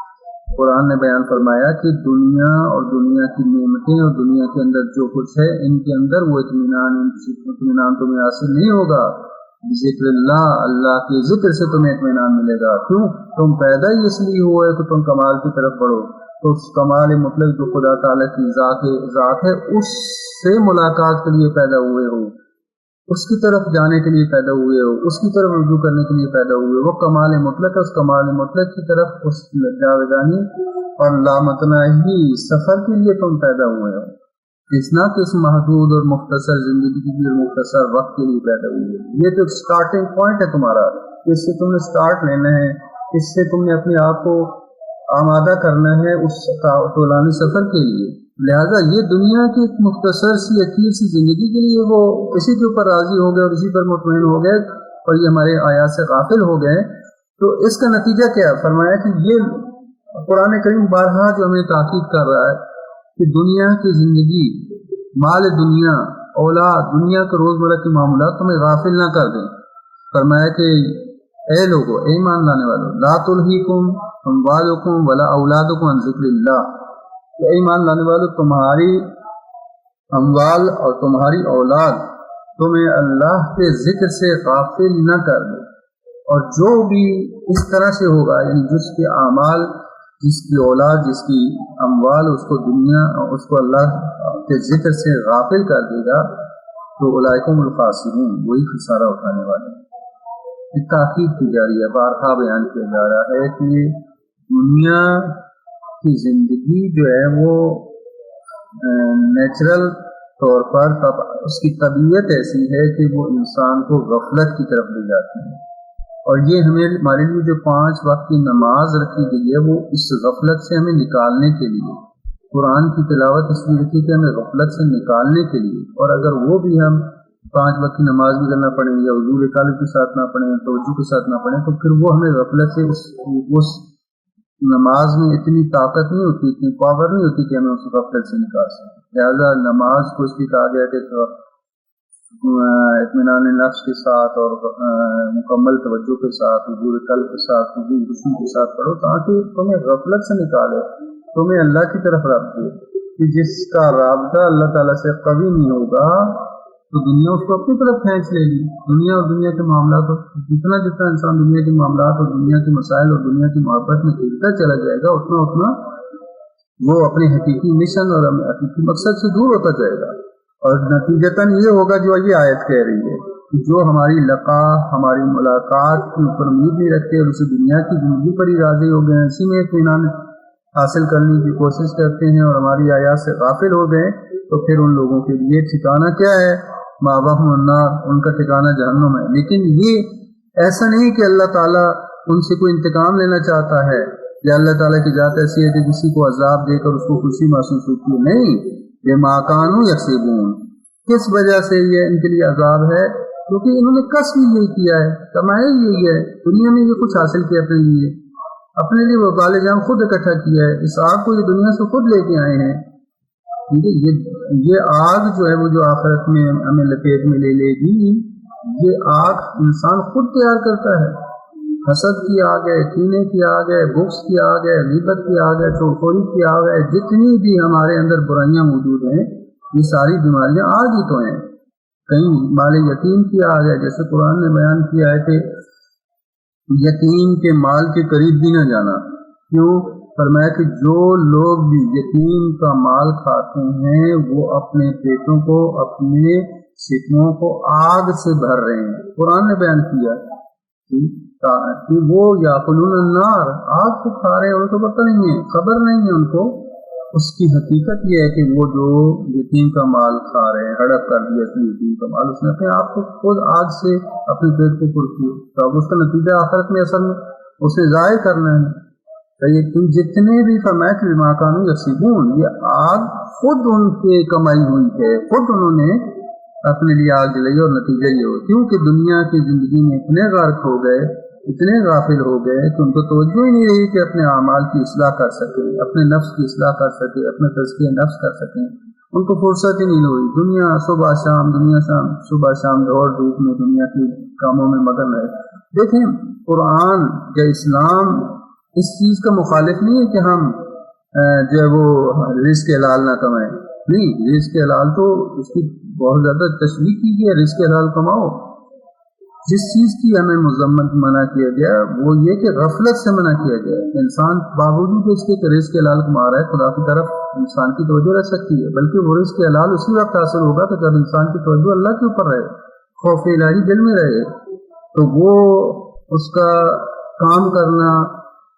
قرآن نے بیان فرمایا کہ دنیا اور دنیا کی نعمتیں اور دنیا کے اندر جو کچھ ہے ان کے اندر وہ اطمینان تمہیں حاصل نہیں ہوگا. ذکر اللہ، اللہ کے ذکر سے تمہیں اطمینان ملے گا. کیوں؟ تم پیدا ہی اس لیے ہوئے کہ تم کمال کی طرف بڑھو. تو اس کمال مطلق جو خدا تعالیٰ کی ذات ہے اس سے ملاقات کے لیے پیدا ہوئے ہو، اس کی طرف جانے کے لیے پیدا ہوئے ہو، اس کی طرف رجوع کرنے کے لیے پیدا ہوئے. وہ کمال مطلق ہے، اس کمال مطلق کی طرف اس جاویدانی اور لامتناہی سفر کے لیے تم پیدا ہوئے ہو. اس نہ کہ اس محدود اور مختصر زندگی کے اور مختصر وقت کے لیے پیدا ہوئے. یہ تو سٹارٹنگ پوائنٹ ہے تمہارا، اس سے تم نے سٹارٹ لینا ہے، اس سے تم نے اپنے آپ کو آمادہ کرنا ہے اس طولانی سفر کے لیے. لہذا یہ دنیا کی ایک مختصر سی اخیر سی زندگی کے لیے وہ اسی کے اوپر راضی ہو گئے اور اسی پر مطمئن ہو گئے اور یہ ہمارے آیات سے غافل ہو گئے. تو اس کا نتیجہ کیا ہے؟ فرمایا کہ یہ قرآن کریم بارہا جو ہمیں تاکید کر رہا ہے کہ دنیا کی زندگی، مال دنیا، اولاد، دنیا کے روزمرہ کی معاملات تمہیں غافل نہ کر دیں. فرمایا کہ اے لوگو، اے ایمان لانے والو، لا تلہیکم اموالکم ولا اولادکم عن ذکر اللہ. اے ایمان لانے والو، تمہاری اموال اور تمہاری اولاد تمہیں اللہ کے ذکر سے غافل نہ کر دے. اور جو بھی اس طرح سے ہوگا، یعنی جس کے اعمال، جس کی اولاد، جس کی اموال، اس کو دنیا، اس کو اللہ کے ذکر سے غافل کر دے گا تو اولئکم الخاسرون، وہی خسارہ اٹھانے والے ہیں. یہ تاکید کی جا رہی ہے، بارہا بیان کیا جا رہا ہے کہ دنیا کی زندگی جو ہے وہ نیچرل طور پر اس کی طبیعت ایسی ہے کہ وہ انسان کو غفلت کی طرف لے جاتی ہے. اور یہ ہمارے لیے جو 5 وقت کی نماز رکھی گئی ہے وہ اس غفلت سے ہمیں نکالنے کے لیے، قرآن کی تلاوت اس لیے رکھی کہ ہمیں غفلت سے نکالنے کے لیے. اور اگر وہ بھی ہم 5 وقت کی نماز بھی کرنا پڑیں یا حضور قلب کے ساتھ نہ پڑھیں، توجہ کے ساتھ نہ پڑھیں، تو پھر وہ ہمیں غفلت سے اس نماز میں اتنی طاقت نہیں ہوتی، اتنی پاور نہیں ہوتی کہ ہمیں اس غفلت سے نکال سکیں. لہٰذا نماز کو اس کی کہا گیا کہ اطمینان نفس کے ساتھ اور مکمل توجہ کے ساتھ، حضور قلب کے ساتھ، حضور خوشی کے ساتھ پڑھو تاکہ تمہیں غفلت سے نکالے، تمہیں اللہ کی طرف رب دے. کہ جس کا رابطہ اللہ تعالیٰ سے قوی نہیں ہوگا تو دنیا اس کو اپنی طرف کھینچ لے گی. دنیا اور دنیا کے معاملات، جتنا انسان دنیا کے معاملات اور دنیا کے مسائل اور دنیا کی محبت میں گرتا چلا جائے گا، اتنا وہ اپنے حقیقی مشن اور حقیقی مقصد سے دور ہوتا جائے گا. اور نتیجتاً یہ ہوگا جو یہ آیت کہہ رہی ہے کہ جو ہماری لقاء، ہماری ملاقات کے اوپر امید نہیں رکھتے اور اسے دنیا کی زندگی پر ہی راضی ہو گئے ہیں، اسی میں اطمینان حاصل کرنے کی کوشش کرتے ہیں اور ہماری آیات سے غافل ہو گئے، تو پھر ان لوگوں کے لیے ٹھکانہ کیا ہے؟ مأواہم النار، ان کا ٹھکانہ جہنم ہے. لیکن یہ ایسا نہیں کہ اللہ تعالیٰ ان سے کوئی انتقام لینا چاہتا ہے یا اللہ تعالیٰ کی ذات ایسی ہے کہ کسی کو عذاب دے کر اس کو خوشی محسوس ہوتی ہے. نہیں، بما کانوا یکسبون، کس وجہ سے یہ ان کے لیے عذاب ہے؟ کیونکہ انہوں نے کسب یہی کیا ہے، کمایا یہی ہے، دنیا میں یہ کچھ حاصل کیا اپنے لیے وہ وبال جان خود اکٹھا کیا ہے. اس آگ کو یہ دنیا سے خود لے کے آئے ہیں. یہ آگ جو ہے وہ جو آخرت میں ہمیں لپیٹ میں لے لے گی، یہ آگ انسان خود تیار کرتا ہے. حسد کی آگ ہے، کینے کی آگ ہے، بغض کی آگ ہے، غیبت کی آگ ہے، چغلخوری کی آگ ہے. جتنی بھی ہمارے اندر برائیاں موجود ہیں یہ ساری بیماریاں آگ ہی تو ہیں. کہیں مال یتیم کی آگ ہے، جیسے قرآن نے بیان کیا ہے کہ یتیم کے مال کے قریب بھی نہ جانا. کیوں؟ فرمایا کہ جو لوگ بھی یتیم کا مال کھاتے ہیں وہ اپنے پیٹوں کو، اپنے شکموں کو آگ سے بھر رہے ہیں. قرآن نے بیان کیا کہ وہ یاکلون النار، آگ کو کھا رہے ہیں، ان کو پتہ نہیں ہے، خبر نہیں ہے ان کو۔ اس کی حقیقت یہ ہے کہ وہ جو یتیم کا مال کھا رہے ہیں، ہڑپ کر دیا کہ یتیم کا مال، اس نے اپنے آپ کو خود آگ سے اپنے پیٹ کو پر کیا، تو اب اس کا نتیجہ آخرت میں اصل میں اسے ضائع کرنا ہے۔ تو جتنے بھی فرمایا کہ بما کانوا یکسبون، یہ آگ خود ان کے کمائی ہوئی ہے، خود انہوں نے اپنے لیے آگ جلائی، اور نتیجہ یہ ہو کیونکہ دنیا کی زندگی میں اتنے غرق ہو گئے، اتنے غافل ہو گئے کہ ان کو توجہ ہی نہیں رہی کہ اپنے اعمال کی اصلاح کر سکیں، اپنے نفس کی اصلاح کر سکیں، اپنے تزکیہ نفس کر سکیں، ان کو فرصت ہی نہیں ہوئی۔ دنیا صبح شام، صبح شام دوڑ دھوپ میں دنیا کے کاموں میں مگن ہے۔ دیکھیں قرآن یا اسلام اس چیز کا مخالف نہیں ہے کہ ہم جو ہے وہ رزق حلال نہ کمائیں، نہیں، رزق حلال تو اس کی بہت زیادہ تشریح کی گئی ہے، رزق حلال کماؤ۔ جس چیز کی ہمیں مذمت منع کیا گیا وہ یہ کہ غفلت سے منع کیا گیا ہے۔ انسان باوجود اس کے کہ رزق حلال کما رہا ہے، خدا کی طرف انسان کی توجہ رہ سکتی ہے، بلکہ وہ رزق حلال اسی وقت حاصل ہوگا کہ جب انسان کی توجہ اللہ کے اوپر رہے، خوف الہی دل میں رہے، تو وہ اس کا کام کرنا،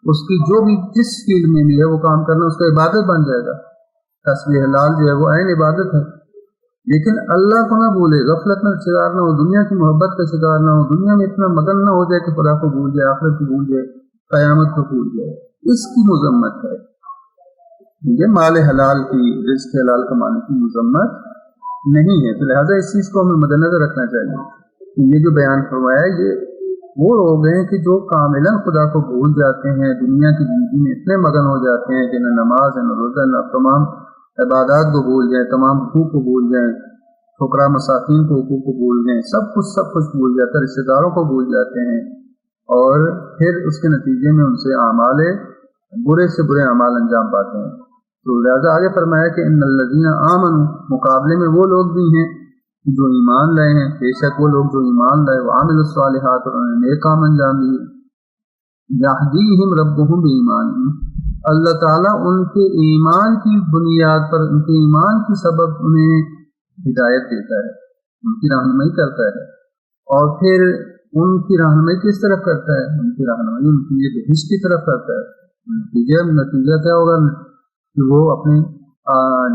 اس کی جو بھی جس فیلڈ میں بھی ہے وہ کام کرنا اس کا عبادت بن جائے گا۔ کسب حلال جو ہے وہ عین عبادت ہے۔ لیکن اللہ کو نہ بھولے، غفلت میں شکار نہ ہو، دنیا کی محبت کا شکار نہ ہو، دنیا میں اتنا مگن نہ ہو جائے کہ خدا کو بھول جائے، آخرت کو بھول جائے، قیامت کو بھول جائے، اس کی مذمت ہے۔ یہ مال حلال کی، رزق حلال کمانے کی مذمت نہیں ہے، تو لہٰذا اس چیز کو ہمیں مد نظر رکھنا چاہیے کہ یہ جو بیان فرمایا ہے یہ وہ لوگ ہیں کہ جو کاملاً خدا کو بھول جاتے ہیں، دنیا کی زندگی میں اتنے مگن ہو جاتے ہیں کہ نہ نماز ہے، نہ روزہ، نہ تمام عبادات کو بھول جائیں، تمام حقوق کو بھول جائیں، فقراء مساکین کو حقوق کو بھول جائیں، سب کچھ بھول جاتے ہیں، رشتہ داروں کو بھول جاتے ہیں، اور پھر اس کے نتیجے میں ان سے اعمال برے سے برے اعمال انجام پاتے ہیں۔ تو لہٰذا آگے فرمایا کہ ان الذین آمنوا، مقابلے میں وہ لوگ بھی ہیں جو ایمان لائے ہیں، بے شک وہ لوگ جو ایمان لائے، وعملوا الصالحات، اور انہوں نے نیک کام انجام دیے، یہدیہم ربہم بایمانہم، اللہ تعالیٰ ان کے ایمان کی بنیاد پر، ان کے ایمان کی سبب انہیں ہدایت دیتا ہے، ان کی رہنمائی کرتا ہے، اور پھر ان کی رہنمائی کس طرف کرتا ہے؟ ان کی رہنمائی ان کی بہشت کی طرف کرتا ہے۔ نتیجہ کیا ہوگا کہ وہ اپنے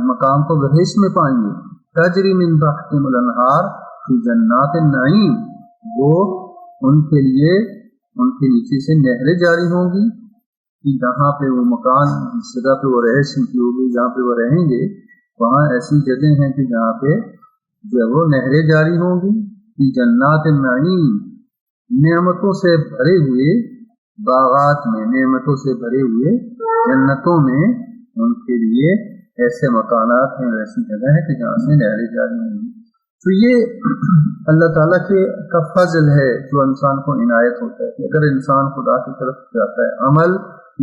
مقام کو بہشت میں پائیں گے، تجری من تحتہم الانہار فی جنات النعیم، وہ ان کے لیے ان کے نیچے سے نہریں جاری ہوں گی، کہ جہاں پہ وہ مکان، جس جگہ پہ وہ رہائش کی ہوگی، جہاں پہ وہ رہیں گے، وہاں ایسی جگہ ہیں کہ جہاں پہ جو ہے وہ نہریں جاری ہوں گی، کہ جنات النعیم، نعمتوں سے بھرے ہوئے باغات میں، نعمتوں سے بھرے ہوئے جنتوں میں ان کے لیے ایسے مکانات ہیں، ایسی جگہ ہے کہ جہاں سے نہریں جاری ہوں گی۔ تو یہ اللہ تعالیٰ کا فضل ہے جو انسان کو عنایت ہوتا ہے کہ اگر انسان خدا کی طرف جاتا ہے، عمل،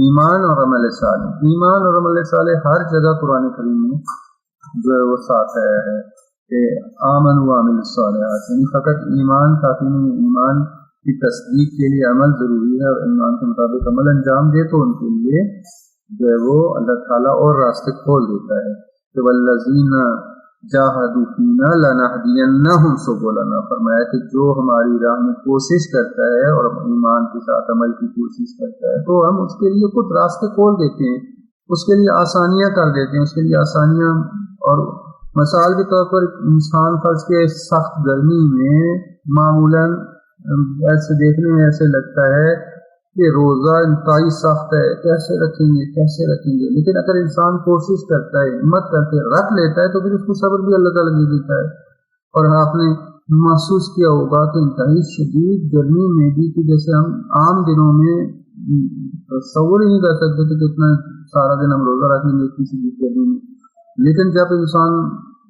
ایمان اور عمل صالح، ایمان اور عمل صالح ہر جگہ قرآن کریم میں جو ہے وہ ساتھ آیا ہے کہ آمن و عامل الصالحات، یعنی فقط ایمان کافی نہیں، ایمان کی تصدیق کے لیے عمل ضروری ہے، اور ایمان کے مطابق عمل انجام دے تو ان کے لیے جو ہے وہ اللہ تعالیٰ اور راستے کھول دیتا ہے کہ والذین جاہدوا فینا لنہدینہم سبلنا، فرمایا کہ جو ہماری راہ میں کوشش کرتا ہے اور ایمان کے ساتھ عمل کی کوشش کرتا ہے تو ہم اس کے لیے کچھ راستے کھول دیتے ہیں، اس کے لیے آسانیاں کر دیتے ہیں، اس کے لیے آسانیاں۔ اور مثال کے طور پر انسان فرض کے سخت گرمی میں معمولاً ایسے دیکھنے میں ایسے لگتا ہے کہ روزہ انتہائی سخت ہے، کیسے رکھیں گے، لیکن اگر انسان کوشش کرتا ہے، ہمت کر کے رکھ لیتا ہے تو پھر اس کو صبر بھی اللہ تعالیٰ دے دیتا ہے۔ اور آپ نے محسوس کیا ہوگا کہ انتہائی شدید گرمی میں بھی کہ جیسے ہم عام دنوں میں تصور ہی نہیں کر سکتے کہ کتنا سارا دن ہم روزہ رکھ لیں گے اتنی شدید گرمی میں، لیکن جب انسان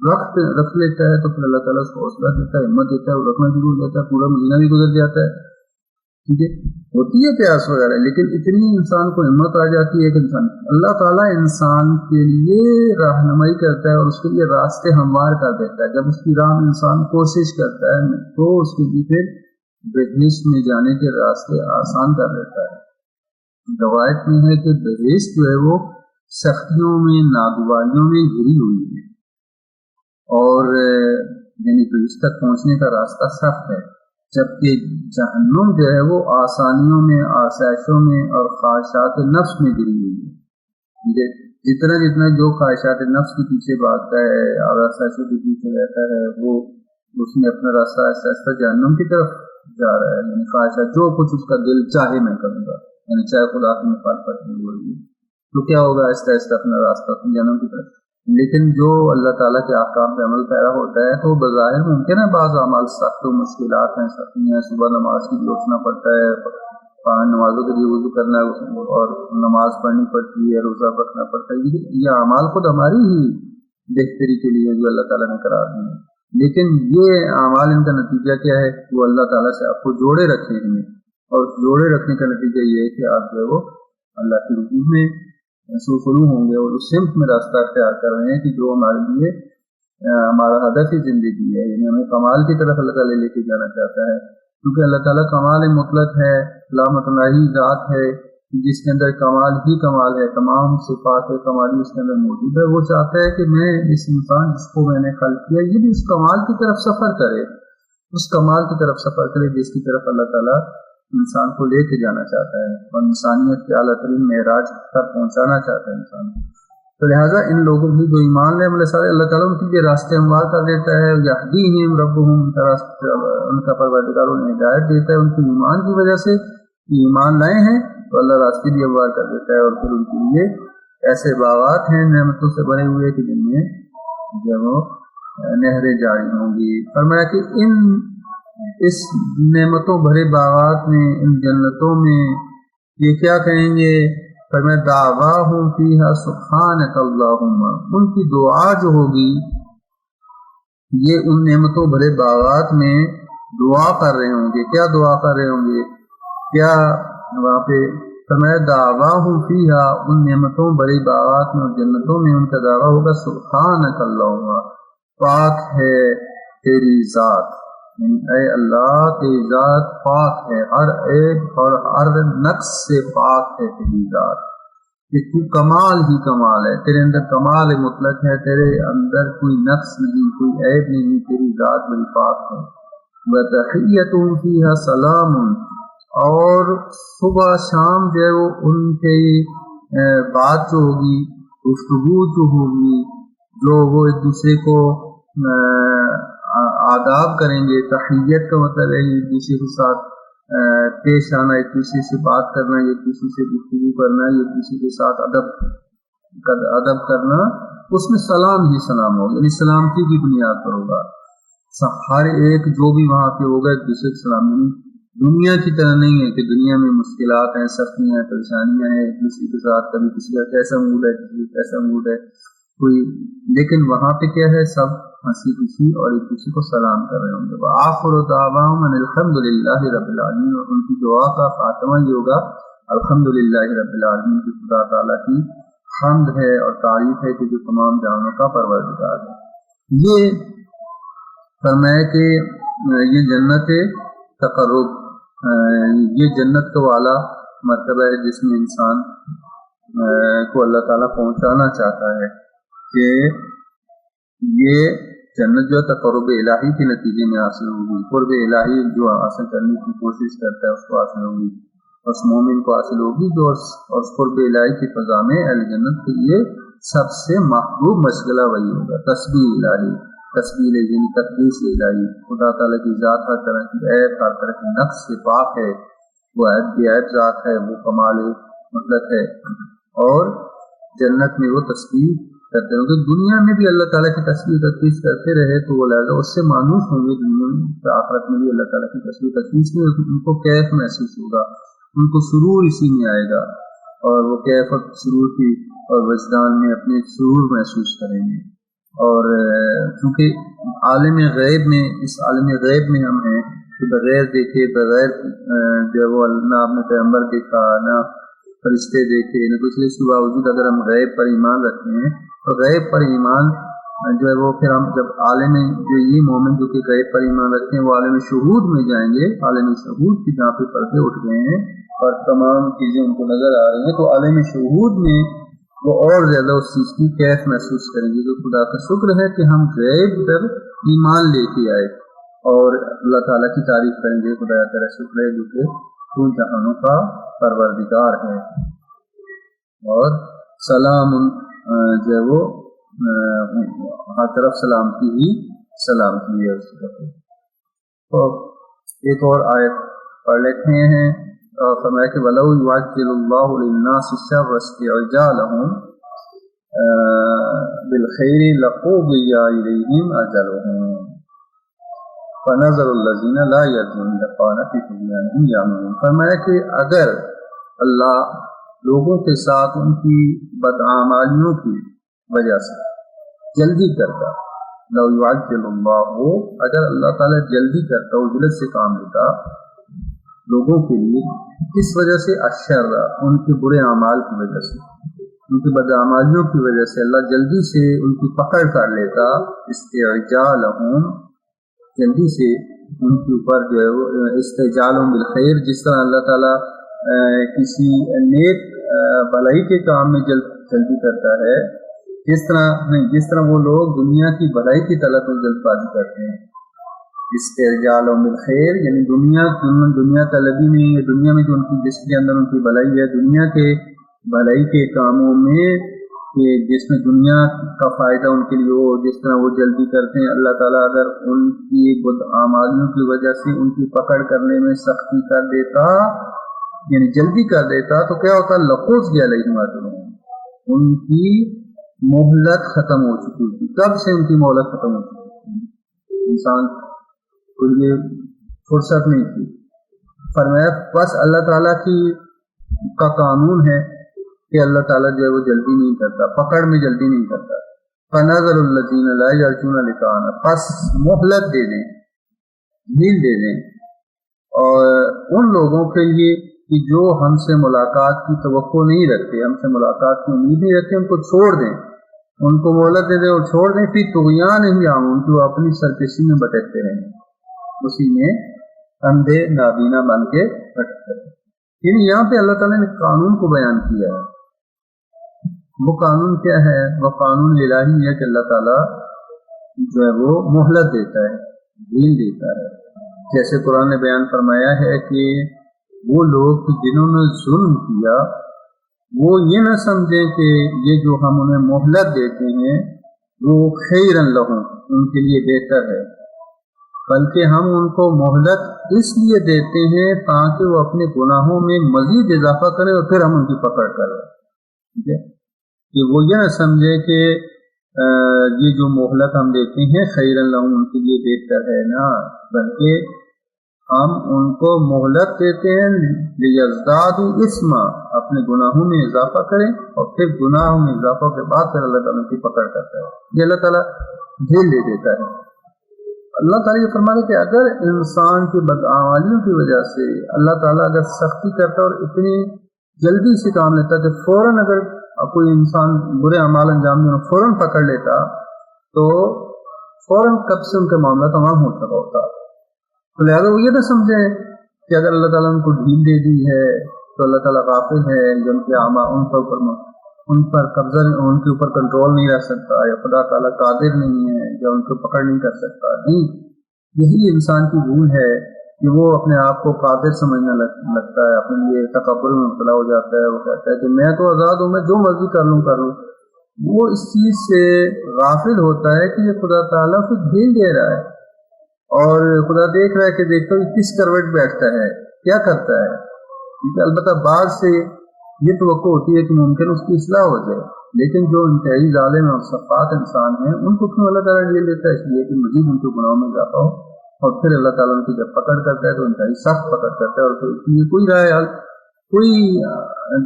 رکھ لیتا ہے تو پھر اللہ تعالیٰ اس کو حوصلہ دیتا ہے، ہمت دیتا ہے، وہ رکھنا شروع ہو جاتا ہے، پورا مہینہ بھی گزر جاتا ہے، ٹھیک ہے، ہوتی ہے پیاس وغیرہ، لیکن اتنی انسان کو ہمت آ جاتی ہے کہ انسان، اللہ تعالیٰ انسان کے لیے رہنمائی کرتا ہے اور اس کے لیے راستے ہموار کر دیتا ہے۔ جب اس کی راہ میں انسان کوشش کرتا ہے تو اس کے لیے پھر بہشت میں جانے کے راستے آسان کر دیتا ہے۔ روایت میں ہے کہ بہشت جو ہے وہ سختیوں میں، ناگواریوں میں گھری ہوئی ہے، اور یعنی بہشت تک پہنچنے کا راستہ سخت ہے، جبکہ جہنم جو ہے وہ آسانیوں میں، آسائشوں میں اور خواہشات نفس میں گری ہوئی ہے۔ جتنا جتنا جو خواہشات نفس کے پیچھے بھاگتا ہے اور آسائشوں کے پیچھے رہتا ہے، وہ اس میں اپنا راستہ آہستہ آہستہ جہنم کی طرف جا رہا ہے۔ یعنی خواہشات جو کچھ اس کا دل چاہے میں کروں گا، یعنی چاہے خدا کی مخالفت میں ہو رہی ہے تو کیا ہوگا، آہستہ آہستہ اپنا راستہ جہنم کی طرف۔ لیکن جو اللہ تعالیٰ کے احکام پہ عمل پیرا ہوتا ہے تو بظاہر ممکن ہے بعض اعمال سخت و مشکلات ہیں، سختی ہیں، صبح نماز کے لیے اٹھنا پڑتا ہے، 5 نمازوں کے لیے وضو کرنا ہے اور نماز پڑھنی پڑتی ہے، روزہ رکھنا پڑتا ہے، یہ اعمال خود ہماری ہی بہتری کے لیے جو اللہ تعالیٰ نے قرار دی ہے۔ لیکن یہ اعمال ان کا نتیجہ کیا ہے، وہ اللہ تعالیٰ سے آپ کو جوڑے رکھے ہیں، اور جوڑے رکھنے کا نتیجہ یہ ہے کہ آپ جو ہے وہ اللہ کی حضور میں سرخرو ہوں گے اور اس سمت میں راستہ اختیار کر رہے ہیں کہ جو ہمارے لیے ہمارا ہدف ہی زندگی ہے، یعنی ہمیں کمال کی طرف اللہ تعالیٰ لے کے جانا چاہتا ہے، کیونکہ اللہ تعالیٰ کمال مطلق ہے، علامت الہی ذات ہے جس کے اندر کمال ہی کمال ہے، تمام صفات کمالی اس کے اندر موجود ہے۔ وہ چاہتا ہے کہ میں اس انسان جس کو میں نے خلق کیا یہ بھی اس کمال کی طرف سفر کرے، اس کمال کی طرف سفر کرے جس کی طرف اللہ تعالیٰ انسان کو لے کے جانا چاہتا ہے اور انسانیت کے اعلیٰ ترین معراج تک پہنچانا چاہتا ہے انسان کو۔ تو لہٰذا ان لوگوں کی جو ایمان لے اللہ تعالیٰ ان کے لیے راستے ہموار کر دیتا ہے، یہدیہم ربہم، ان کا پروردگار انہیں ہدایت دیتا ہے ان کے ایمان کی وجہ سے، ایمان لائے ہیں تو اللہ راستے بھی ہموار کر دیتا ہے، اور پھر ان کے لیے ایسے باغات ہیں نعمتوں سے بھرے ہوئے کہ جن میں جب وہ نہریں جاری ہوں گی۔ فرمایا کہ اس نعمتوں بھرے باغات میں، ان جنتوں میں یہ کیا کہیں گے، فرمایا دعواہم فیہا سبحانک اللہم، ان کی دعا جو ہوگی یہ ان نعمتوں بھرے باغات میں دعا کر رہے ہوں گے۔ کیا دعا کر رہے ہوں گے، کیا وہاں پہ فرمایا دعواہم فیہا، ان نعمتوں بھرے باغات میں اور جنتوں میں ان کا دعویٰ ہوگا سبحانک اللہم، پاک ہے تیری ذات، اے اللہ تیری ذات پاک ہے، ہر عیب اور ہر نقص سے پاک ہے تیری ذات، کہ تو کمال ہی کمال ہے، تیرے اندر کمال مطلق ہے، تیرے اندر کوئی نقص نہیں، کوئی عیب نہیں، تیری ذات بڑی پاک ہے۔ وَتَحِيَّتُهُمْ فِيهَا سَلَامٌ، اور صبح شام جو ہے وہ ان کے بات جو ہوگی، گفتگو جو ہوگی، جو وہ ایک دوسرے کو آداب کریں گے، تحیت کا مطلب ہے ایک دوسرے کے ساتھ پیش آنا، ایک دوسرے سے بات کرنا، ایک دوسرے سے گفتگو کرنا، ایک دوسرے کے ساتھ ادب کرنا، اس میں سلام ہی سلام ہوگا، یعنی سلامتی کی بنیاد پر ہوگا۔ ہر ایک جو بھی وہاں پہ ہوگا ایک دوسرے کے سلام، یعنی دنیا کی طرح نہیں ہے کہ دنیا میں مشکلات ہیں، سختیاں ہیں، پریشانیاں ہیں، ایک دوسرے کے ساتھ کبھی کسی کا کیسا موڈ ہے، کسی کا کیسا موڈ ہے کوئی، لیکن وہاں پہ کیا ہے، سب ہنسی خوشی اور ایک دوسرے کو سلام کر رہے ہوں گے۔ وآخر دعواہم ان الحمد للہ رب العالمین، اور ان کی دعا کا خاتمہ یہ ہوگا الحمد للہ رب العالمین، کی خدا تعالیٰ کی حمد ہے اور تعریف ہے کہ جو تمام جہانوں کا پروردگار ہے۔ یہ فرمایا کہ یہ جنت تقرب، یہ جنت کا والا مرتبہ ہے جس میں انسان کو اللہ تعالیٰ پہنچانا چاہتا ہے کہ یہ جنت جو تقرب الہی کے نتیجے میں حاصل ہوگی، قرب الہی جو حاصل کرنے کی کوشش کرتا ہے اس کو حاصل ہوگی، اس مومن کو حاصل ہوگی جو اس قرب الہی کی فضا میں اہل جنت کے لیے سب سے محبوب مشغلہ وہی ہوگا، تسبیح الہی، تسبیح یعنی تقدیس الہی، خدا تعالیٰ کی ذات ہر طرح کی عیب، ہر طرح کی نقص سے پاک ہے، وہ عیب ذات ہے، وہ کمال مطلق ہے، اور جنت میں وہ تسبیح کرتے ہیں۔ کہ دنیا میں بھی اللہ تعالیٰ کی تسبیح تقدیس کرتے رہے تو وہ لہٰذا اس سے مانوس ہوں گے، دنیا میں آخرت میں بھی اللہ تعالیٰ کی تسبیح تقدیس میں ان کو کیف محسوس ہوگا، ان کو سرور اسی میں آئے گا، اور وہ کیف اور سرور کی اور وجدان میں اپنے سرور محسوس کریں گے۔ اور چونکہ عالم غیب میں، اس عالم غیب میں ہم ہیں کہ بغیر دیکھے، بغیر جو وہ نہ آپ نے پیغمبر دیکھا، نہ فرشتے دیکھے، نہ کچھ، اس کے باوجود اگر ہم غیب پر ایمان رکھتے ہیں تو غیب پر ایمان جو ہے وہ پھر ہم جب عالم جو یہ مومن جو کہ غیب پر ایمان رکھتے ہیں وہ عالم شہود میں جائیں گے، عالم شہود کی جہاں پہ پردے اٹھ گئے ہیں اور تمام چیزیں ان کو نظر آ رہی ہیں، تو عالم شہود میں وہ اور زیادہ اس چیز کی کیف محسوس کریں گے کہ خدا کا شکر ہے کہ ہم غیب پر ایمان لے کے آئے اور اللہ تعالیٰ کی تعریف کریں گے، خدا تیرا شکر ہے جو کہ تو جہانوں کا پروردگار ہے، اور سلام جو ہے وہ ہر طرف سلامتی ہی سلامتی ہے اس کی طرف۔ تو ایک اور آیت پڑھ لیتے ہیں، فرمایا کہ وَلَوْ يُعَجِّلُ اللَّهُ لِلنَّاسِ الشَّرَّ اسْتِعْجَالَهُم بِالْخَيْرِ لَقُضِيَ إِلَيْهِمْ أَجَلُهُمْ فَنَظَرُ الَّذِينَ لَا يَرْجُونَ لِقَاءَنَا فِي طُغْيَانِهِمْ يَعْمَهُونَ۔ فرمایا کہ اگر اللہ لوگوں کے ساتھ ان کی بدعمالیوں کی وجہ سے جلدی کرتا، لو يعجل اللہ، اگر اللہ تعالیٰ جلدی کرتا، عجلت سے کام لیتا لوگوں کے لیے، کس وجہ سے؟ الشر، ان کے برے اعمال کی وجہ سے، ان کی بدعمالیوں کی وجہ سے اللہ جلدی سے ان کی پکڑ کر لیتا، استعجالہم، جلدی سے ان کے اوپر جو ہے وہ استعجالہم بالخیر، جس طرح اللہ تعالیٰ کسی نیک بھلائی کے کام میں جلدی کرتا ہے، جس طرح وہ لوگ دنیا کی بھلائی کی طلب میں جلد بازی کرتے ہیں۔ استعجالہم بالخیر یعنی دنیا طلبی میں، دنیا میں جو ان کی جس کے اندر ان کی بھلائی ہے، دنیا کے بھلائی کے کاموں میں کہ جس میں دنیا کا فائدہ ان کے لیے ہو، جس طرح وہ جلدی کرتے ہیں، اللہ تعالیٰ اگر ان کی بدعمالیوں کی وجہ سے ان کی پکڑ کرنے میں سختی کر دیتا، یعنی جلدی کر دیتا، تو کیا ہوتا؟ لقضی علیہم اجلہم، ان کی مہلت ختم ہو چکی تھی۔ کب سے ان کی مہلت ختم ہو چکی تھی؟ انسان کو یہ فرصت نہیں تھی۔ فرمایا بس اللہ تعالیٰ کا قانون ہے کہ اللہ تعالیٰ جو ہے وہ جلدی نہیں کرتا، پکڑ میں جلدی نہیں کرتا۔ فَنَظَرُ الَّذِينَ لَا يَرْجُونَ لِقَاءَنَا، پس مہلت دے دیں، ڈھیل دے دیں، اور ان لوگوں کے لیے کہ جو ہم سے ملاقات کی توقع نہیں رکھتے، ہم سے ملاقات کی امید نہیں رکھتے، ان کو چھوڑ دیں، ان کو مہلت دے دیں اور چھوڑ دیں، پھر طغیان ہی عام، ان کو اپنی سرکشی میں بھٹکتے رہیں، اسی میں اندھے نابینا بن کے بھٹکتے رہیں۔ یعنی یہاں پہ اللہ تعالیٰ نے قانون کو بیان کیا ہے۔ وہ قانون کیا ہے؟ وہ قانون الہی ہے کہ اللہ تعالیٰ جو ہے وہ مہلت دیتا ہے، ڈھیل دیتا ہے۔ جیسے قرآن نے بیان فرمایا ہے کہ وہ لوگ جنہوں نے ظلم کیا وہ یہ نہ سمجھیں کہ یہ جو ہم انہیں مہلت دیتے ہیں وہ خیرن لہم، ان کے لیے بہتر ہے، بلکہ ہم ان کو مہلت اس لیے دیتے ہیں تاکہ وہ اپنے گناہوں میں مزید اضافہ کریں اور پھر ہم ان کی پکڑ کریں۔ ٹھیک ہے، کہ وہ یہ نہ سمجھے کہ یہ جو مہلت ہم دیتے ہیں خیرن لہم، ان کے لیے بہتر ہے، نہ، بلکہ ہم ان کو مہلت دیتے ہیں لیزدادوا اثما، اپنے گناہوں میں اضافہ کریں، اور پھر گناہوں میں اضافہ کے بعد پھر اللہ تعالیٰ کی پکڑ کرتا ہے۔ یہ اللہ تعالیٰ ڈھیل دے دیتا ہے۔ اللہ تعالیٰ یہ فرمانے کہ اگر انسان کی بدعمالیوں کی وجہ سے اللہ تعالیٰ اگر سختی کرتا اور اتنی جلدی سے کام لیتا کہ فوراً اگر کوئی انسان برے اعمال انجام دے فوراً پکڑ لیتا، تو فوراً کب سے ان کا معاملہ تمام ہو چکا ہوتا۔ تو لہٰذا وہ یہ نہ سمجھیں کہ اگر اللہ تعالیٰ ان کو ڈھیل دے دی ہے تو اللہ تعالیٰ غافل ہے، جو ان کے اعمال ان پر قبضہ، ان کے اوپر کنٹرول نہیں رکھ سکتا، یا خدا تعالیٰ قادر نہیں ہے یا ان کو پکڑ نہیں کر سکتا۔ نہیں، یہی انسان کی بھول ہے کہ وہ اپنے آپ کو قادر سمجھنے لگتا ہے، اپنے لیے تکبر میں مبتلا ہو جاتا ہے، وہ کہتا ہے کہ میں تو آزاد ہوں، میں جو مرضی کر لوں۔ وہ اس چیز سے غافل ہوتا ہے کہ یہ خدا تعالیٰ کو ڈھیل دے رہا ہے، اور خدا دیکھ رہا ہے کہ دیکھو یہ کس کروٹ بیٹھتا ہے، کیا کرتا ہے۔ کیونکہ البتہ بعض سے یہ توقع ہوتی ہے کہ ممکن اس کی اصلاح ہو جائے، لیکن جو انتہائی ظالم اور سفاک انسان ہیں ان کو کیوں اللہ تعالیٰ ڈھیل دیتا ہے؟ اس لیے کہ مزید ان کے گناہوں میں اضافہ ہو، اور پھر اللہ تعالیٰ ان کی جب پکڑ کرتا ہے تو انتہائی سخت پکڑ کرتا ہے، اور پھر کوئی رائے حل، کوئی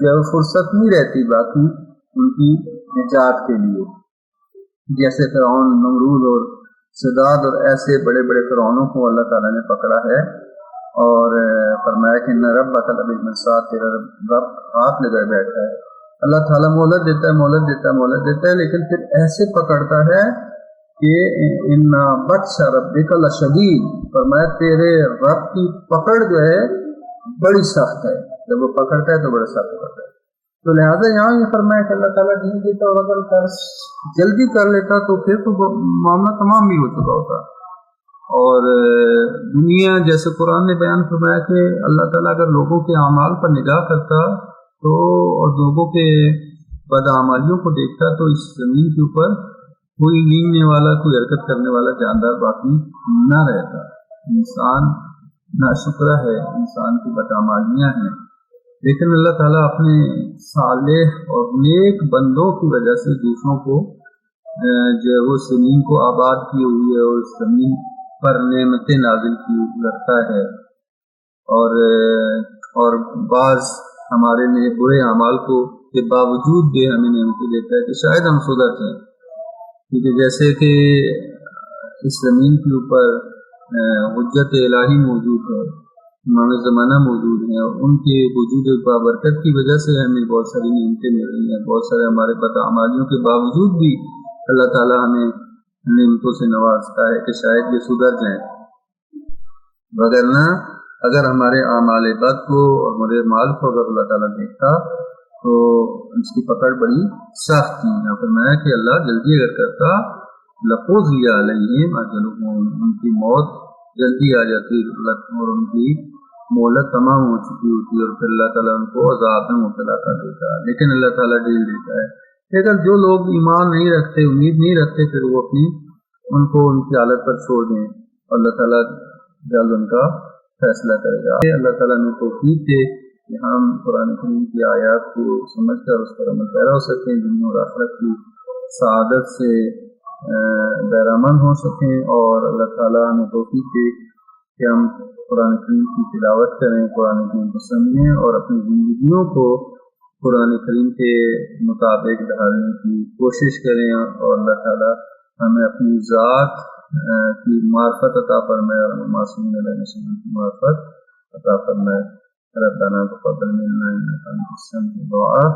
جو فرصت نہیں رہتی باقی ان کی نجات کے لیے۔ جیسے فرعون، نمرود اور صداد اور ایسے بڑے بڑے فرعونوں کو اللہ تعالیٰ نے پکڑا ہے، اور فرمایا کہ ان ربک لبالمرصاد، تیرا رب ہاتھ لگائے بیٹھا ہے۔ اللہ تعالیٰ مہلت دیتا ہے، مہلت دیتا ہے، مہلت دیتا ہے، لیکن پھر ایسے پکڑتا ہے کہ ان بطش ربک لشدید، فرمایا تیرے رب کی پکڑ جو ہے بڑی سخت ہے، جب وہ پکڑتا ہے تو بڑا سخت پکڑتا ہے۔ تو لہٰذا یہاں یہ فرمایا کہ اللہ تعالیٰ نہیں دیتا، اور اگر جلدی کر لیتا تو پھر تو معاملہ تمام بھی ہو چکا ہوتا، اور دنیا جیسے قرآن نے بیان فرمایا کہ اللہ تعالیٰ اگر لوگوں کے اعمال پر نگاہ کرتا تو اور لوگوں کے بدعمالیوں کو دیکھتا تو اس زمین کے اوپر کوئی رینگنے والا کوئی حرکت کرنے والا جاندار باقی نہ رہتا. انسان ناشکرہ ہے، انسان کی بدعمالیاں ہیں، لیکن اللہ تعالیٰ اپنے صالح اور نیک بندوں کی وجہ سے دوسروں کو جو ہے وہ زمین کو آباد کی ہوئی ہے اور اس زمین پر نعمتیں نازل کی رکھتا ہے. اور بعض ہمارے لیے برے اعمال کو کے باوجود بھی ہمیں نعمتیں دیتا ہے کہ شاید ہم سدھر جائیں، کیونکہ جیسے کہ اس زمین کے اوپر حجت الہی موجود ہے، امام زمانہ موجود ہیں، اور ان کے وجود بابرکت کی وجہ سے ہمیں بہت ساری نعمتیں مل رہی ہیں. بہت سارے ہمارے بدعمالیوں کے باوجود بھی اللہ تعالیٰ ہمیں نعمتوں سے نوازتا ہے کہ شاید یہ سدھر جائیں. وگرنہ اگر ہمارے اعمال بد کو اور ہمارے مال کو اگر اللہ تعالیٰ دیکھتا تو اس کی پکڑ بڑی سخت تھی. یہاں پر میں کہ اللہ جلدی اگر کرتا لقضی علیہم اجلہم، ان کی موت جلدی آ جاتی اور ان کی مہلت تمام ہو چکی ہوتی اور پھر اللہ تعالیٰ ان کو عذاب میں مبتلا کر دیتا ہے. لیکن اللہ تعالیٰ ڈیل دیتا ہے. لیکن جو لوگ ایمان نہیں رکھتے، امید نہیں رکھتے، پھر وہ ان کو ان کی حالت پر چھوڑ دیں، اللہ تعالیٰ جلد ان کا فیصلہ کرے گا. اللہ تعالیٰ نے توفیق دے کہ ہم قرآن کریم کی آیات کو سمجھ کر اس پر عمل پیرا ہو سکیں، دنیا اور آخرت کی سعادت سے بہرامند ہو سکیں، اور اللہ تعالیٰ ہمیں توفیق دے کہ ہم قرآن کریم کی تلاوت کریں، قرآن کریم کو سمجھیں اور اپنی زندگیوں کو قرآن کریم کے مطابق ڈھالنے کی کوشش کریں، اور اللہ تعالیٰ ہمیں اپنی ذات کی معرفت عطا فرمائے اور معصومین علیہ السلام کی معرفت عطا فرمائے. ربنا تقبل منا انك انت السميع الدعاء